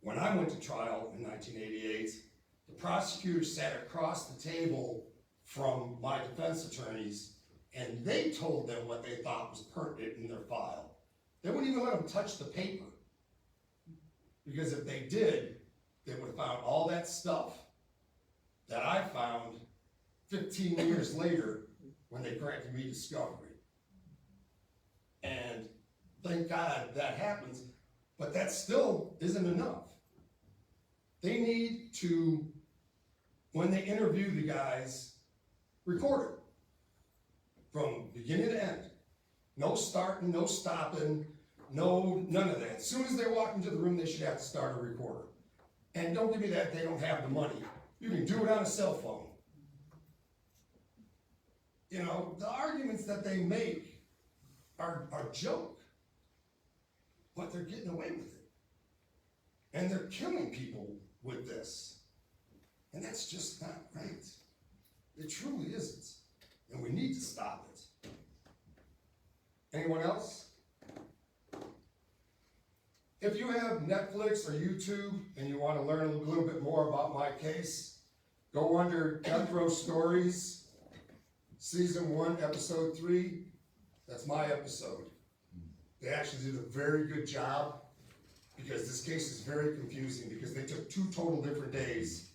when I went to trial in 1988, the prosecutor sat across the table from my defense attorneys, and they told them what they thought was pertinent in their file. They wouldn't even let them touch the paper. Because if they did, they would have found all that stuff that I found 15 years later when they granted me discovery. And thank God that happens, but that still isn't enough. They need to, when they interview the guys, record it from beginning to end. No starting, no stopping, none of that. As soon as they walk into the room, they should have to start a recorder. And don't give me that they don't have the money. You can do it on a cell phone. You know, the arguments that they make are joke, but they're getting away with it. And they're killing people with this. And that's just not right. It truly isn't. And we need to stop it. Anyone else? If you have Netflix or YouTube and you want to learn a little bit more about my case, go under Death Row Stories, Season 1, Episode 3. That's my episode. They actually did a very good job because this case is very confusing because they took 2 total different days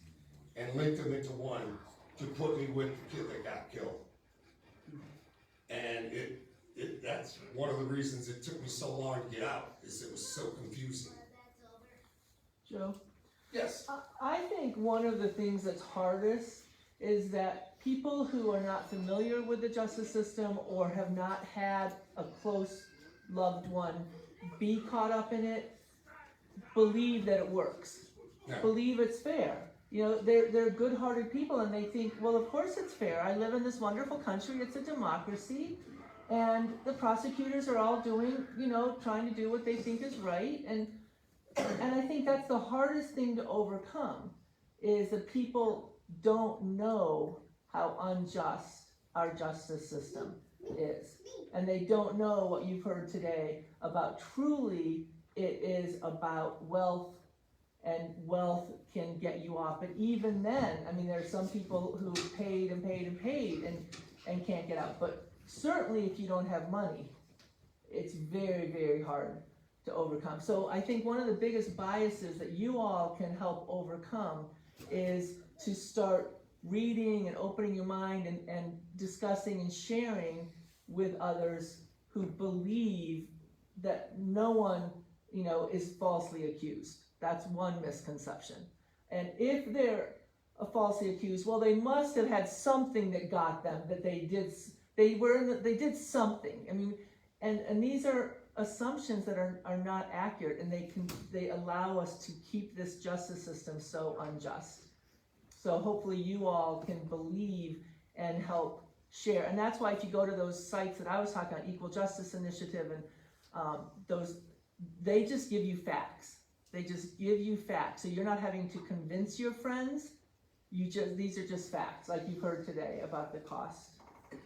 and linked them into one to put me with the kid that got killed. And that's one of the reasons it took me so long to get out, is it was so confusing. Joe? Yes. I think one of the things that's hardest is that people who are not familiar with the justice system or have not had a close loved one be caught up in it, believe that it works. Yeah. Believe it's fair. You know, they're good-hearted people and they think, well, of course it's fair. I live in this wonderful country, it's a democracy, and the prosecutors are all doing, you know, trying to do what they think is right. And I think that's the hardest thing to overcome, is that people don't know how unjust our justice system is. And they don't know what you've heard today about truly it is about wealth, and wealth can get you off. But even then, I mean, there are some people who paid and paid and paid and can't get out. But certainly if you don't have money, it's very, very hard to overcome. So I think one of the biggest biases that you all can help overcome is to start reading and opening your mind and discussing and sharing with others who believe that no one, you know, is falsely accused. That's one misconception. And if they're falsely accused, well, they must have had something that got them, that they did something. I mean, and these are assumptions that are not accurate, and they allow us to keep this justice system so unjust. So hopefully you all can believe and help share. And that's why if you go to those sites that I was talking about, Equal Justice Initiative, and they just give you facts. They just give you facts. So you're not having to convince your friends. These are just facts, like you've heard today about the cost.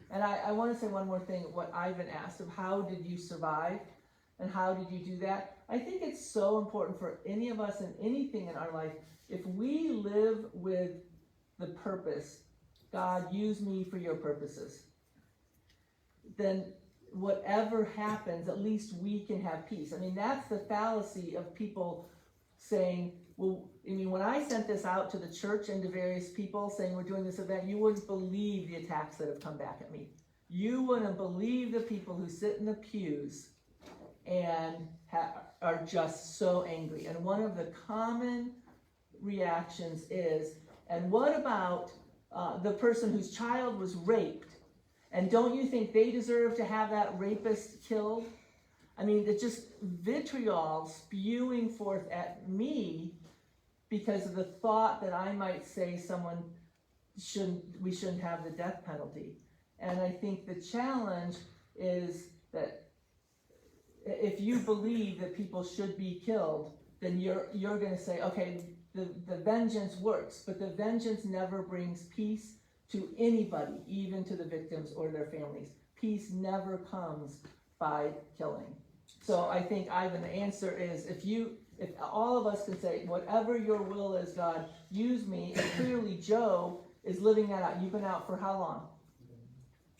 And I want to say one more thing, what Ivan asked of how did you survive and how did you do that? I think it's so important for any of us in anything in our life. If we live with the purpose, God, use me for your purposes, then whatever happens, at least we can have peace. I mean, that's the fallacy of people saying, well, I mean, when I sent this out to the church and to various people saying we're doing this event, you wouldn't believe the attacks that have come back at me. You wouldn't believe the people who sit in the pews and are just so angry. And one of the common reactions is, and what about the person whose child was raped? And don't you think they deserve to have that rapist killed? I mean, it's just vitriol spewing forth at me because of the thought that I might say we shouldn't have the death penalty. And I think the challenge is that if you believe that people should be killed, then you're going to say, okay, the vengeance works, but the vengeance never brings peace to anybody, even to the victims or their families. Peace never comes by killing. So I think, Ivan, the answer is if all of us can say, whatever your will is, God, use me, and clearly Joe is living that out. You've been out for how long?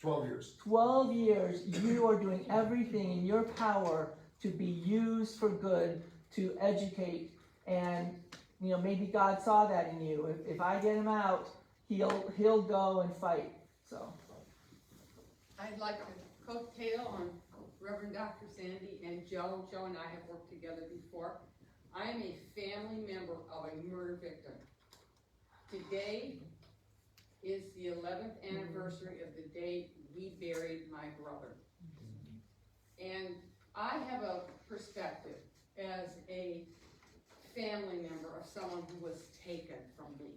12 years. 12 years, you are doing everything in your power to be used for good, to educate, and you know, maybe God saw that in you. If I get him out, he'll go and fight. So I'd like to coattail on Reverend Dr. Sandy and Joe. Joe and I have worked together before. I am a family member of a murder victim. Today is the 11th anniversary of the day we buried my brother. And I have a perspective as a family member of someone who was taken from me.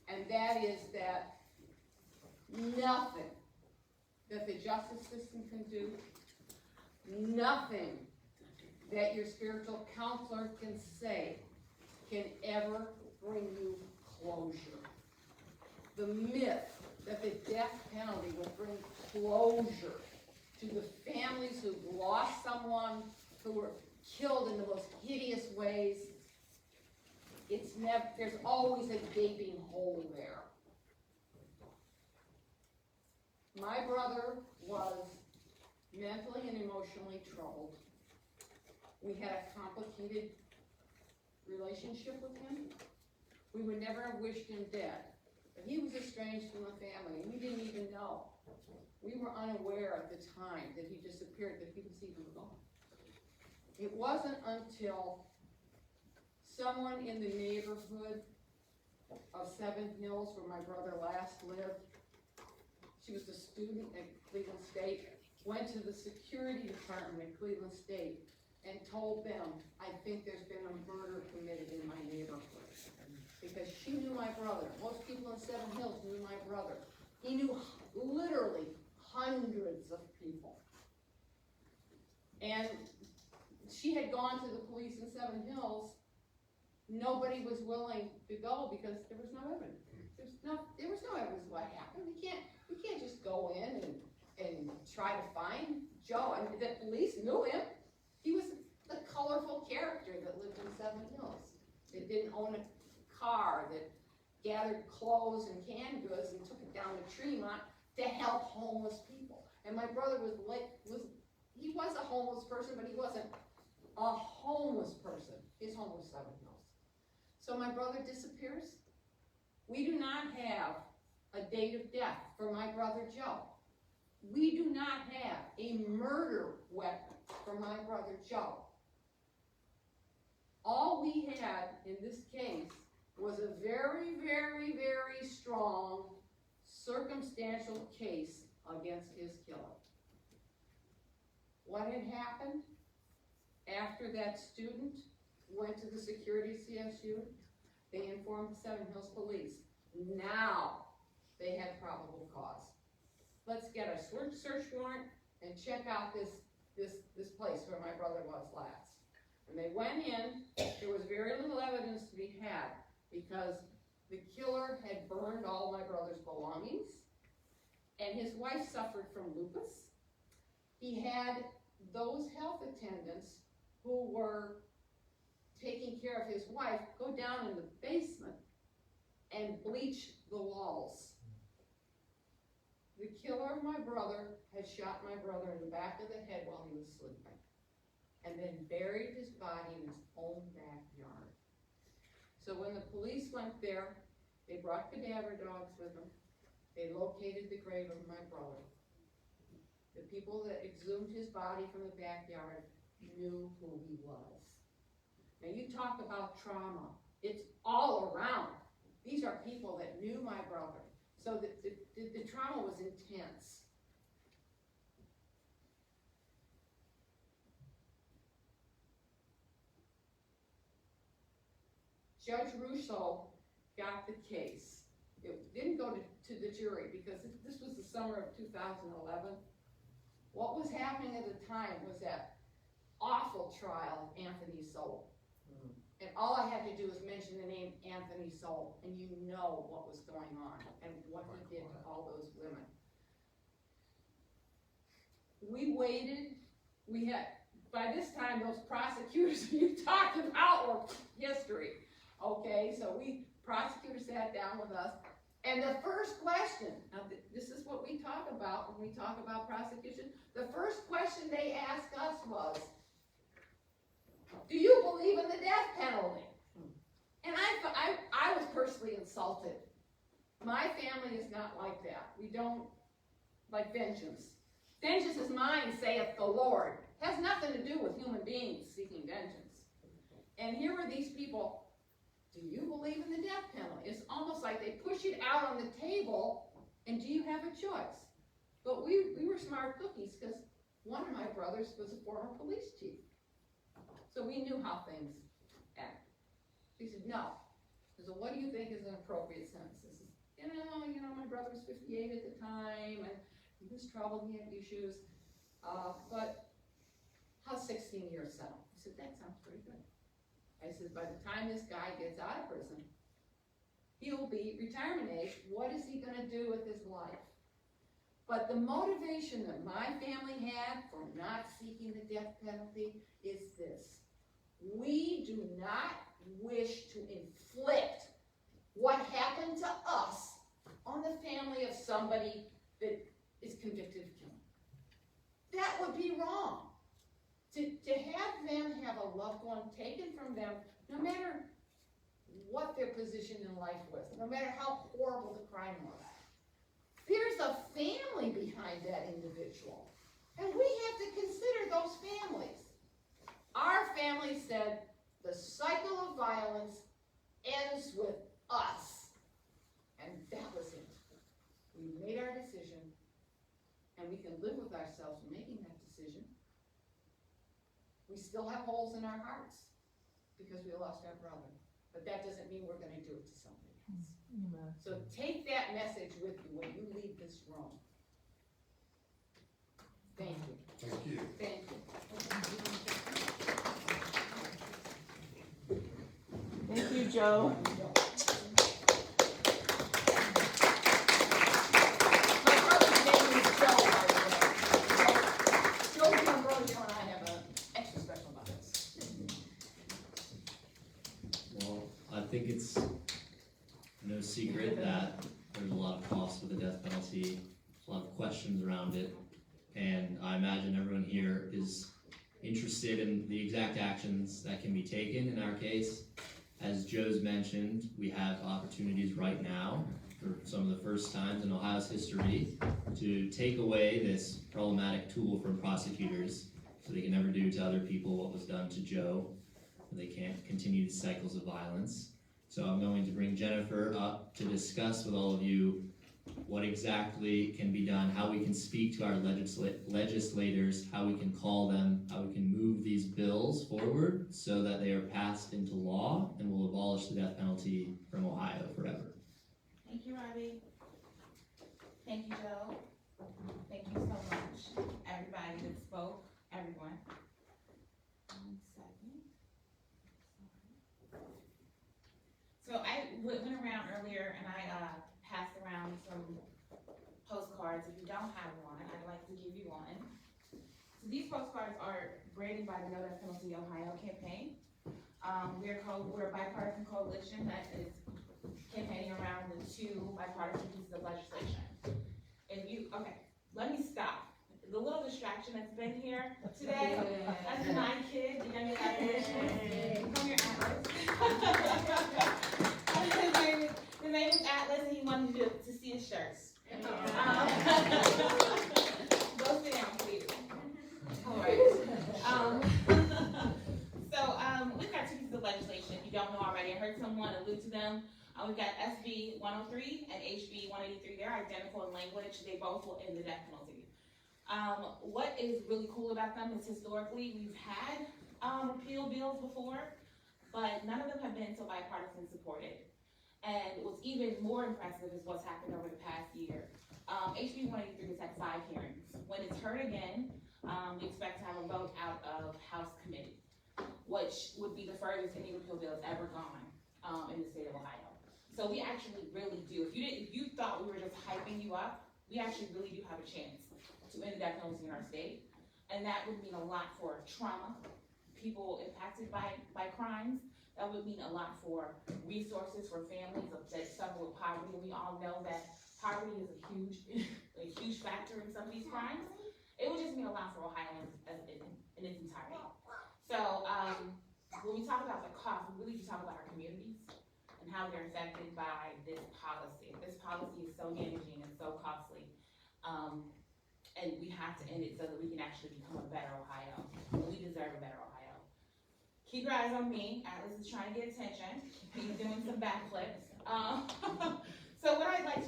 And that is that nothing that the justice system can do, nothing that your spiritual counselor can say can ever bring you closure. The myth that the death penalty will bring closure to the families who've lost someone, who were killed in the most hideous ways, there's always a gaping hole there. My brother was mentally and emotionally troubled. We had a complicated relationship with him. We would never have wished him dead, but he was estranged from the family, and we didn't even know. We were unaware at the time that he disappeared, that he was even gone. It wasn't until someone in the neighborhood of Seven Hills, where my brother last lived, she was a student at Cleveland State, went to the security department at Cleveland State and told them, I think there's been a murder committed in my neighborhood. Because she knew my brother. Most people in Seven Hills knew my brother. He knew literally hundreds of people. And she had gone to the police in Seven Hills. Nobody was willing to go because there was no evidence. There was no evidence of what happened. We can't just go in and try to find Joe. I mean, the police knew him. He was the colorful character that lived in Seven Hills. That didn't own a car, that gathered clothes and canned goods and took it down to Tremont to help homeless people. And my brother he was a homeless person, but he wasn't a homeless person. His home was Seven Hills. So my brother disappears. We do not have a date of death for my brother Joe. We do not have a murder weapon for my brother Joe. All we had in this case was a very, very, very strong circumstantial case against his killer. What had happened after that student went to the security CSU? They informed the Seven Hills Police. Now they had probable cause. Let's get a search warrant and check out this place where my brother was last. When they went in, there was very little evidence to be had because the killer had burned all my brother's belongings and his wife suffered from lupus. He had those health attendants who were taking care of his wife go down in the basement and bleach the walls. The killer of my brother had shot my brother in the back of the head while he was sleeping and then buried his body in his own backyard. So when the police went there, they brought cadaver dogs with them. They located the grave of my brother. The people that exhumed his body from the backyard knew who he was. Now you talk about trauma. It's all around. These are people that knew my brother. So the trauma was intense. Judge Russo got the case. It didn't go to the jury because this was the summer of 2011. What was happening at the time was that awful trial of Anthony Soule. And all I had to do was mention the name Anthony Soule, and you know what was going on and what he did to all those women. We waited. We had, by this time, those prosecutors you talked about were history. Okay, so prosecutors sat down with us, and the first question, now this is what we talk about when we talk about prosecution, the first question they asked us was, do you believe in the death penalty? And I was personally insulted. My family is not like that. We don't like vengeance. Vengeance is mine, saith the Lord. Has nothing to do with human beings seeking vengeance. And here were these people, do you believe in the death penalty? It's almost like they push it out on the table, and do you have a choice? But we were smart cookies because one of my brothers was a former police chief. So we knew how things act. He said, no. I said, what do you think is an appropriate sentence? I said, you know, my brother was 58 at the time, and he was troubled, he had issues, but how's 16 years settle? He said, that sounds pretty good. I said, by the time this guy gets out of prison, he'll be retirement age. What is he gonna do with his life? But the motivation that my family had for not seeking the death penalty is this. We do not wish to inflict what happened to us on the family of somebody that is convicted of killing. That would be wrong. To have them have a loved one taken from them, no matter what their position in life was, no matter how horrible the crime was. There's a family behind that individual. And we have to consider those families. Our family said the cycle of violence ends with us. And that was it. We made our decision and and we can live with ourselves making that decision. We still have holes in our hearts because we lost our brother, but that doesn't mean we're gonna do it to somebody else. So take that message with you when you leave this room. Thank you. Thank you. Thank you. Thank you, Joe. My brother's name is Joe, by the way. Joe's my brother, Joe and I have an extra special about this. Well, I think it's no secret that there's a lot of costs with the death penalty, a lot of questions around it, and I imagine everyone here is interested in the exact actions that can be taken in our case. As Joe's mentioned, we have opportunities right now, for some of the first times in Ohio's history, to take away this problematic tool from prosecutors so they can never do to other people what was done to Joe. They can't continue these cycles of violence. So I'm going to bring Jennifer up to discuss with all of you what exactly can be done, how we can speak to our legislators, how we can call them, how we can move these bills forward so that they are passed into law and will abolish the death penalty from Ohio forever. Thank you, Robbie. Thank you, Joe. Thank you so much, everybody that spoke, everyone. 1 second. So I went around earlier and I passed around some postcards. If you don't have one, I'd like to give you one. So these postcards are graded by the No Death Penalty Ohio campaign. We're a bipartisan coalition that is campaigning around the 2 bipartisan pieces of legislation. Let me stop. The little distraction that's been here today, that's my kid, the youngest abolitionist. Come here, Atlas. His name is Atlas, and he wanted to see his shirts. Go sit down, please. All right. We've got 2 pieces of legislation. If you don't know already, I heard someone allude to them. We've got SB 103 and HB 183. They're identical in language. They both will end the death penalty. What is really cool about them is historically we've had repeal bills before, but none of them have been so bipartisan supported. And what's even more impressive is what's happened over the past year. HB 183 has had 5 hearings. When it's heard again, we expect to have a vote out of House committee, which would be the furthest any repeal bill has ever gone in the state of Ohio. So we actually really do. If you thought we were just hyping you up, we actually really do have a chance to end the death penalty in our state. And that would mean a lot for trauma, people impacted by crimes. That would mean a lot for resources for families that suffer with poverty. We all know that poverty is a huge factor in some of these crimes. It would just mean a lot for Ohioans in its entirety. So when we talk about the cost, we really do talk about our communities and how they're affected by this policy. This policy is so damaging and so costly. And we have to end it so that we can actually become a better Ohio. We deserve a better Ohio. Keep your eyes on me. Atlas is trying to get attention. He's doing some backflips. So what I'd like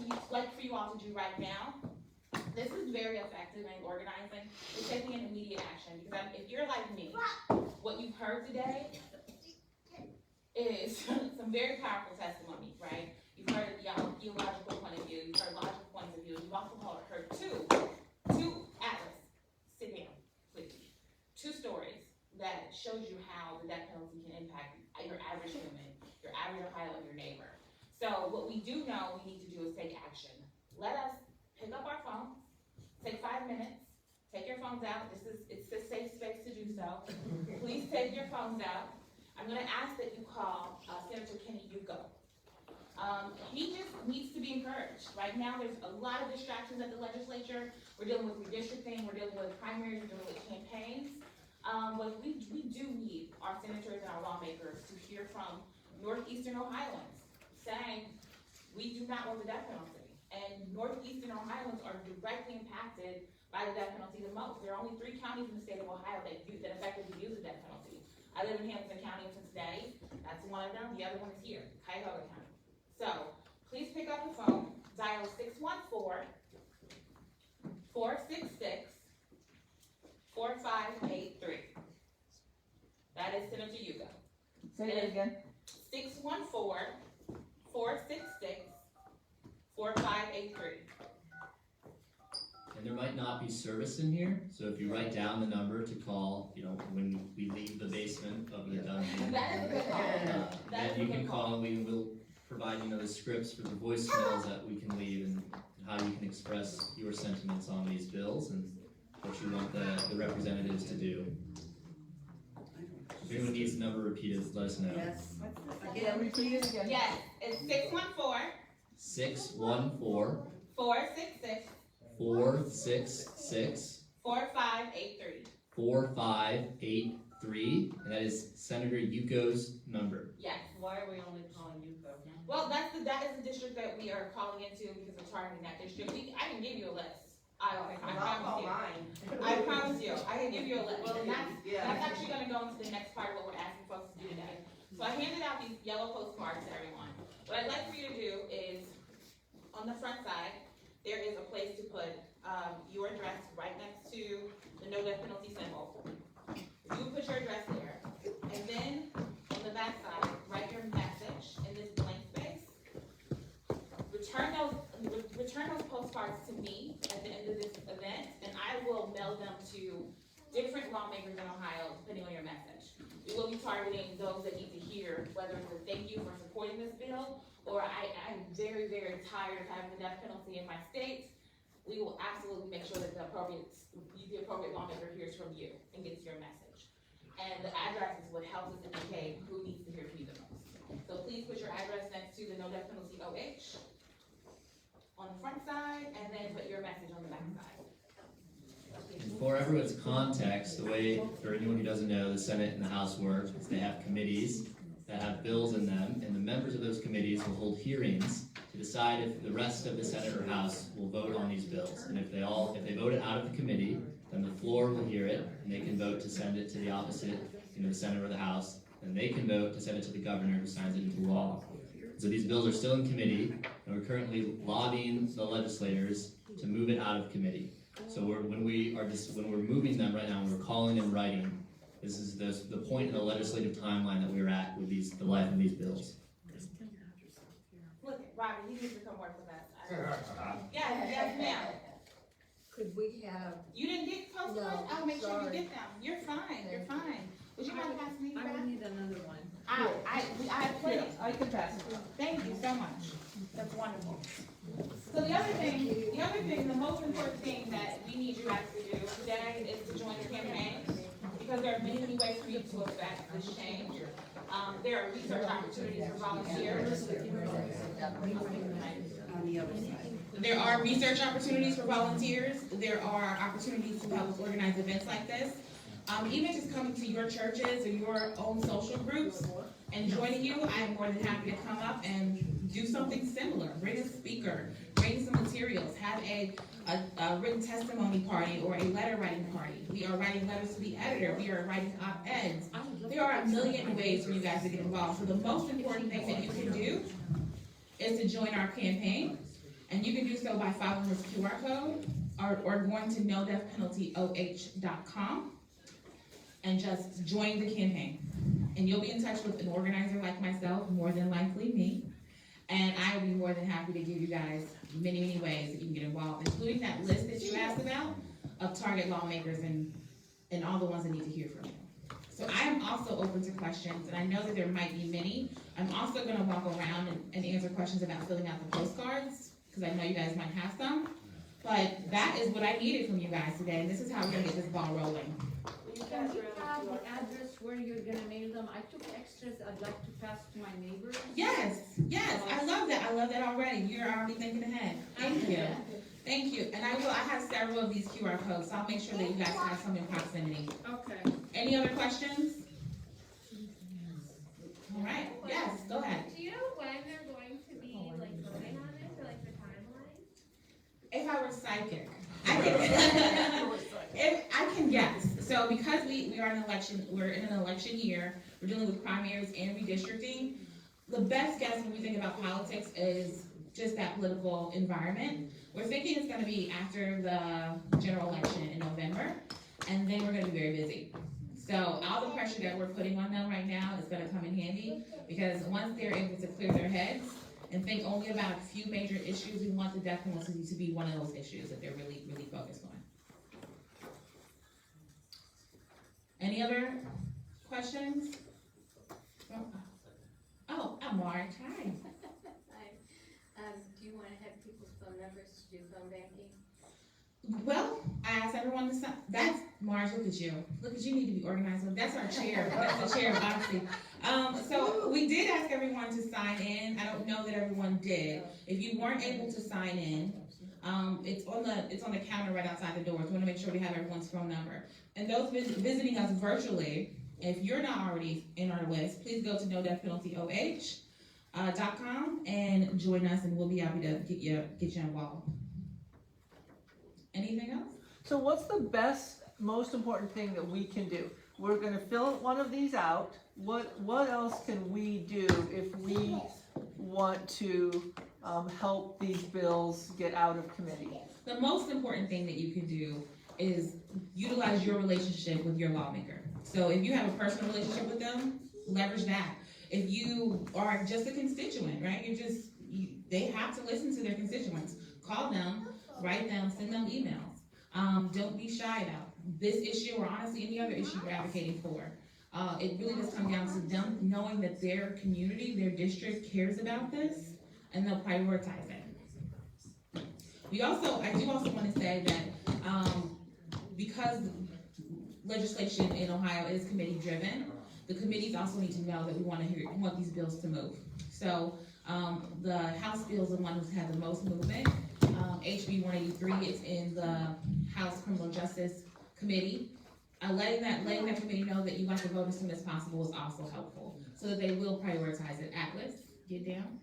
for you all to do right now, this is very effective in organizing, is taking an immediate action. Because if you're like me, what you've heard today is some very powerful testimonies, right? You've heard a theological point of view, you've heard logical points of view, you've also heard two, Atlas, sit down, please. 2 stories that shows you how the death penalty can impact your average human, your average Ohio, and your neighbor. So what we do know we need to do is take action. Let us pick up our phones, take 5 minutes, take your phones out. It's a safe space to do so. Please take your phones out. I'm gonna ask that you call Senator Kenny Yuko. He just needs to be encouraged. Right now, there's a lot of distractions at the legislature. We're dealing with redistricting, we're dealing with primaries, we're dealing with campaigns. But we do need our senators and our lawmakers to hear from Northeastern Ohioans saying, we do not want the death penalty. And Northeastern Ohioans are directly impacted by the death penalty the most. There are only 3 counties in the state of Ohio that effectively use the death penalty. I live in Hamilton County in Cincinnati. That's one of them. The other one is here, Cuyahoga County. So please pick up the phone, dial 614-587-5262. 466-4583. That is Senator Yuko. Say that again. 614-466-4583. And there might not be service in here, so if you write down the number to call, when we leave the basement of the dungeon, That is a good call. then you can call and we will provide, the scripts for the voicemails that we can leave and how you can express your sentiments on these bills and what you want the representatives to do. If anyone needs the number repeated, let us know. Yes. Yeah, repeat it again. Yes, it's 614 466 466 4583. 4583, and that is Senator Yuko's number. Yes. Why are we only calling you though? Well, that is the district that we are calling into because we're targeting that district. I can give you a list. I promise you. I promise you. I can give you a list. And that's actually gonna go into the next part of what we're asking folks to do today. So I handed out these yellow postcards to everyone. What I'd like for you to do is, on the front side, there is a place to put your address right next to the no death penalty symbol. You put your address there, and then on the back side, write your message in this blank space. Return those postcards to me at the end of this event, and I will mail them to different lawmakers in Ohio, depending on your message. We will be targeting those that need to hear, whether it's a thank you for supporting this bill, or I'm very, very tired of having the death penalty in my state. We will absolutely make sure that the appropriate lawmaker hears from you and gets your message. And the address is what helps us indicate who needs to hear from you the most. So please put your address next to the no death penalty OH on the front side, and then put your message on the back side. And for everyone's context, the way, for anyone who doesn't know, the Senate and the House work is they have committees that have bills in them, and the members of those committees will hold hearings to decide if the rest of the Senate or House will vote on these bills. And if they vote it out of the committee, then the floor will hear it, and they can vote to send it to the opposite, the Senate or the House, and they can vote to send it to the governor who signs it into law. So these bills are still in committee, and we're currently lobbying the legislators to move it out of committee. So when we're moving them right now, and we're calling and writing, this is the point in the legislative timeline that we're at with the life of these bills. Look, Robbie, he needs to come work with us. Yes, ma'am. Could we have? You didn't get postcards? No, I'll make sure you sorry. get them. You're fine, you're fine. Would you mind passing me I back? would need another one. I have plenty. I can pass it. Thank you so much. That's wonderful. So the other thing, the most important thing that we need you guys to do today is to join the campaign, because there are many, many ways for you to affect this change. There are research opportunities for volunteers. On the other side. There are research opportunities for volunteers. There are opportunities to help us organize events like this. Even just coming to your churches or your own social groups and joining you, I am more than happy to come up and do something similar. Bring a speaker, bring some materials, have a written testimony party or a letter writing party. We are writing letters to the editor. We are writing op-eds. There are a million ways for you guys to get involved. So the most important thing that you can do is to join our campaign. And you can do so by following this QR code or going to nodeathpenaltyoh.com and just join the campaign. And you'll be in touch with an organizer like myself, more than likely me. And I will be more than happy to give you guys many, many ways that you can get involved, including that list that you asked about of target lawmakers and all the ones that need to hear from you. So I am also open to questions, and I know that there might be many. I'm also gonna walk around and answer questions about filling out the postcards, because I know you guys might have some. But that is what I needed from you guys today, and this is how we're gonna get this ball rolling. Can we have the address where you're gonna mail them? I took extras I'd like to pass to my neighbors. Yes, I love that. I love that already. You're already thinking ahead. Thank you. Thank you. And I have several of these QR codes, so I'll make sure that you guys have some in proximity. Okay. Any other questions? All right, yes, go ahead. Do you know when they're going to be voting on it, or the timeline? If I were psychic, I can guess. So because we are in an election, we're in an election year, we're dealing with primaries and redistricting. The best guess when we think about politics is just that political environment. We're thinking it's gonna be after the general election in November, and then we're gonna be very busy. So all the pressure that we're putting on them right now is gonna come in handy, because once they're able to clear their heads and think only about a few major issues, we want the death penalty to be one of those issues that they're really, really focused on. Any other questions? Oh, Amar, hi. Hi. Do you wanna have people's phone numbers to do phone banking? Well, I asked everyone to sign. That's Marge. Look at you. Look at you. Need to be organized. That's our chair. That's the chair of honesty. So we did ask everyone to sign in. I don't know that everyone did. If you weren't able to sign in, it's on the counter right outside the doors. We want to make sure we have everyone's phone number. And those visiting us virtually, if you're not already in our list, please go to nodeathpenaltyoh.com and join us, and we'll be happy to get you involved. Anything else? So what's the most important thing that we can do? We're gonna fill one of these out. What else can we do if we want to help these bills get out of committee? The most important thing that you can do is utilize your relationship with your lawmaker. So if you have a personal relationship with them, leverage that. If you are just a constituent, right? They have to listen to their constituents. Call them, write them, send them emails. Don't be shy about this issue, or honestly any other issue you're advocating for. It really does come down to them knowing that their community, their district cares about this, and they'll prioritize it. I do also want to say that because legislation in Ohio is committee driven, the committees also need to know that we want these bills to move. So the House bill is the one who's had the most movement. HB 183 is in the House Criminal Justice Committee. Letting that committee know that you want to vote as soon as possible is also helpful, so that they will prioritize it. Atlas, get down.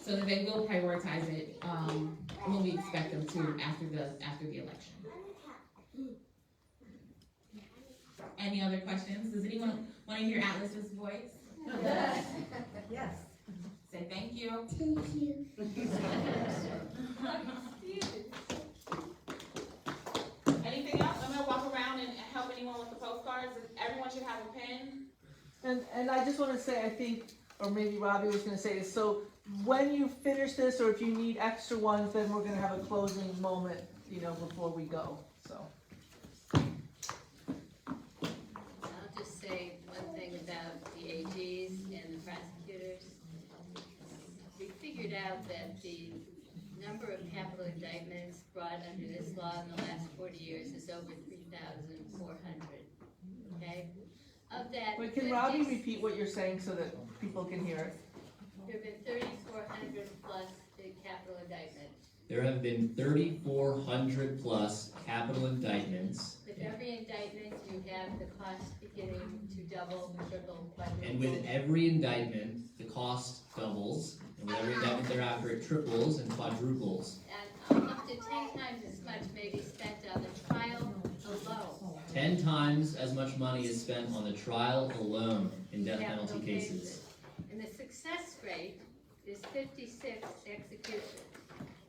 So that they will prioritize it when we expect them to after the election. Any other questions? Does anyone want to hear Atlas's voice? Yes. Say thank you. Thank you. Anything else? I'm gonna walk around and help anyone with the postcards. Everyone should have a pen. And I just wanna say, I think, or maybe Robbie was gonna say this, so when you finish this, or if you need extra ones, then we're gonna have a closing moment, before we go, so. I'll just say one thing about the AGs and the prosecutors. We figured out that the number of capital indictments brought under this law in the last 40 years is over 3,400, okay? Of that, Wait, can Robbie repeat what you're saying so that people can hear it? there have been 3,400 plus capital indictments. There have been 3,400 plus capital indictments. With every indictment, you have the cost beginning to double, triple, quadruple. And with every indictment, the cost doubles. And with every indictment thereafter, it triples and quadruples. And up to 10 times as much may be spent on the trial alone. 10 times as much money is spent on the trial alone in death penalty cases. And the success rate is 56 executions.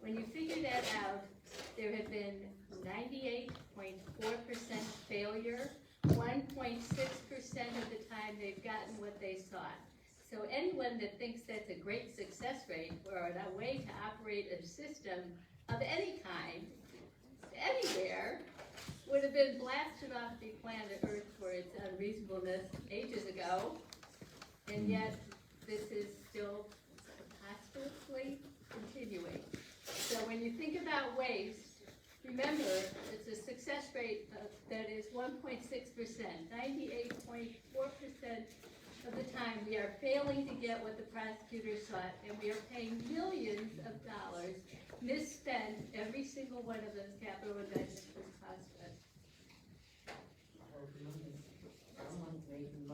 When you figure that out, there have been 98.4% failure, 1.6% of the time they've gotten what they sought. So anyone that thinks that's a great success rate or a way to operate a system of any kind, anywhere, would have been blasted off the planet Earth for its unreasonableness ages ago, and yet this is still preposterously continuing. So when you think about waste, remember, it's a success rate that is 1.6%, 98.4% of the time we are failing to get what the prosecutors sought, and we are paying millions of dollars misspent every single one of those capital indictments has cost us.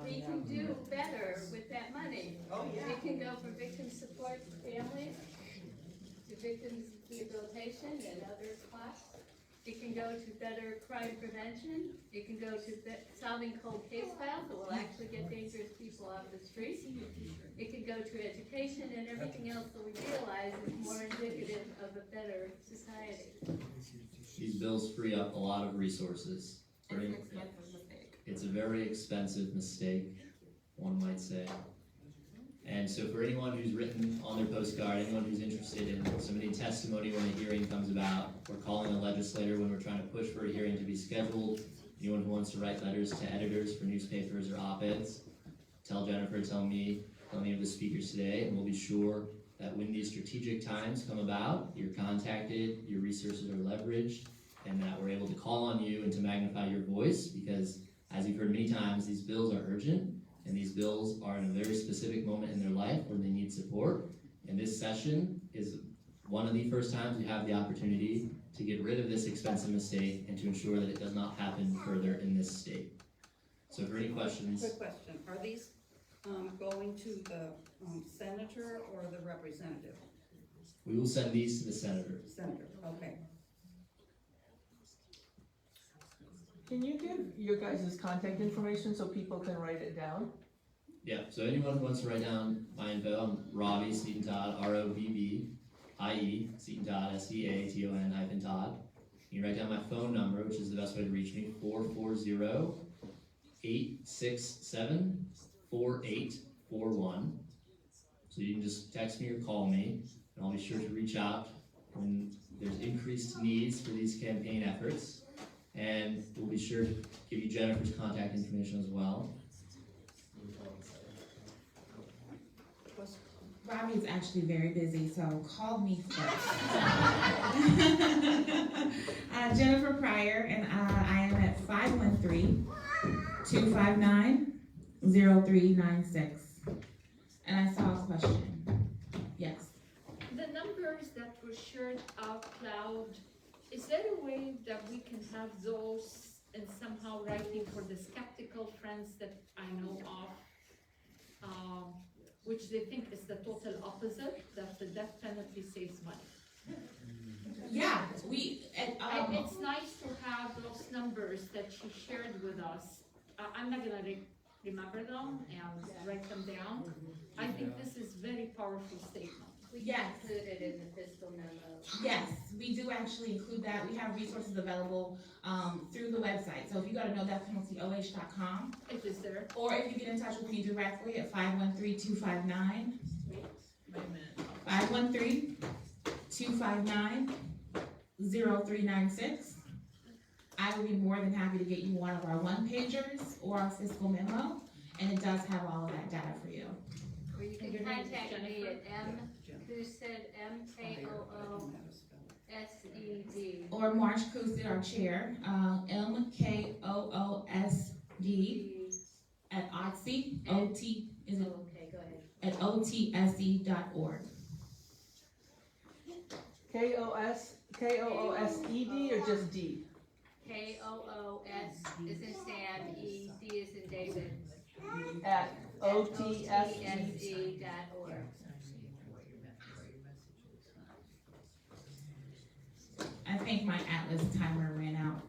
We can do better with that money. We can go for victim support for families, to victims rehabilitation and other costs. it can go to better crime prevention, it can go to solving cold case files that will actually get dangerous people off the street. It can go to education and everything else that we realize is more indicative of a better society. These bills free up a lot of resources. It's an expensive mistake. It's a very expensive mistake, one might say. And so for anyone who's written on their postcard, anyone who's interested in submitting testimony when a hearing comes about, or calling a legislator when we're trying to push for a hearing to be scheduled, anyone who wants to write letters to editors for newspapers or op-eds, tell Jennifer, tell me, tell any of the speakers today, and we'll be sure that when these strategic times come about, you're contacted, your resources are leveraged, and that we're able to call on you and to magnify your voice, because as you've heard many times, these bills are urgent, and these bills are in a very specific moment in their life where they need support. And this session is one of the first times we have the opportunity to get rid of this expensive mistake and to ensure that it does not happen further in this state. So for any questions? Quick question, are these, going to the, senator or the representative? We will send these to the senator. Senator, okay. Can you give your guys' contact information so people can write it down? Yeah, so anyone who wants to write down my info, I'm Robbie Seaton Todd, R-O-B-B-I-E, Seaton Todd, S-E-A-T-O-N -Todd. You can write down my phone number, which is the best way to reach me, 440-867-4841. So you can just text me or call me, and I'll be sure to reach out when there's increased needs for these campaign efforts. And we'll be sure to give you Jennifer's contact information as well. Robbie's actually very busy, so call me first. Jennifer Pryor, and I am at 513-259-0396. And I saw a question. Yes. The numbers that were shared out loud, is there a way that we can have those and somehow writing for the skeptical friends that I know of, which they think is the total opposite, that the death penalty saves money? Yeah, it's nice to have those numbers that she shared with us. I'm not gonna remember them and write them down. I think this is very powerful statement. We can include it in the fiscal memo. Yes, we do actually include that. We have resources available through the website. So if you go to nodeathpenaltyoh.com, it is there. Or if you get in touch with me directly at 513-259-0396, I will be more than happy to get you one of our one-pagers or our fiscal memo, and it does have all of that data for you. Or you can contact me at MKOOSED Or Marge Koosed, our chair, MKOOSD at OTSE, O-T, is it? Okay, go ahead. At OTSE.org. K-O-O-S-E-D or just D? KOOS is in Sam, E, D is in David. At OTSE.org. I think my Atlas timer ran out.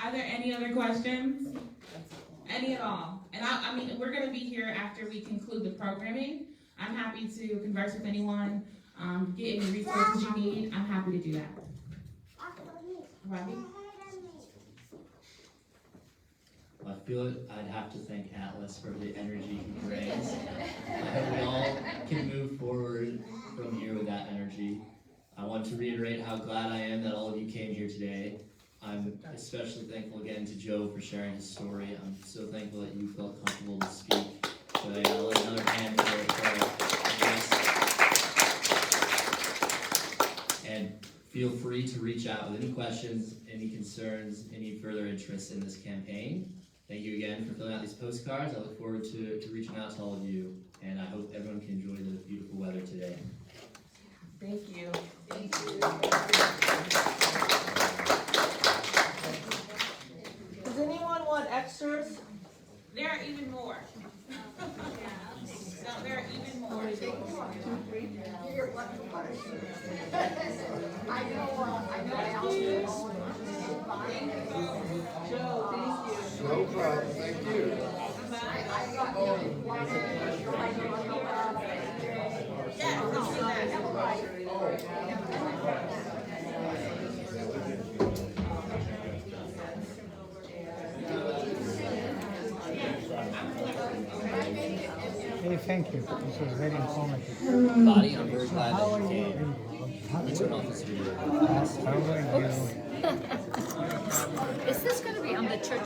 Are there any other questions? Any at all? And I mean, we're gonna be here after we conclude the programming. I'm happy to converse with anyone, get any resources you need. I'm happy to do that. Robbie? I feel I'd have to thank Atlas for the energy he brings. I hope we all can move forward from here with that energy. I want to reiterate how glad I am that all of you came here today. I'm especially thankful again to Joe for sharing his story. I'm so thankful that you felt comfortable to speak. So I gotta let another hand for yes. And feel free to reach out with any questions, any concerns, any further interest in this campaign. Thank you again for filling out these postcards. I look forward to reaching out to all of you, and I hope everyone can enjoy the beautiful weather today. Thank you. Thank you. Does anyone want extras? There are even more. So there are even more. You're welcome. I know Allison. Joe, thank you. No problem, thank you. Hey, thank you. This was very informative. Body, I'm very glad How that are you you? came. Return officer. How are you? Is this gonna be on the church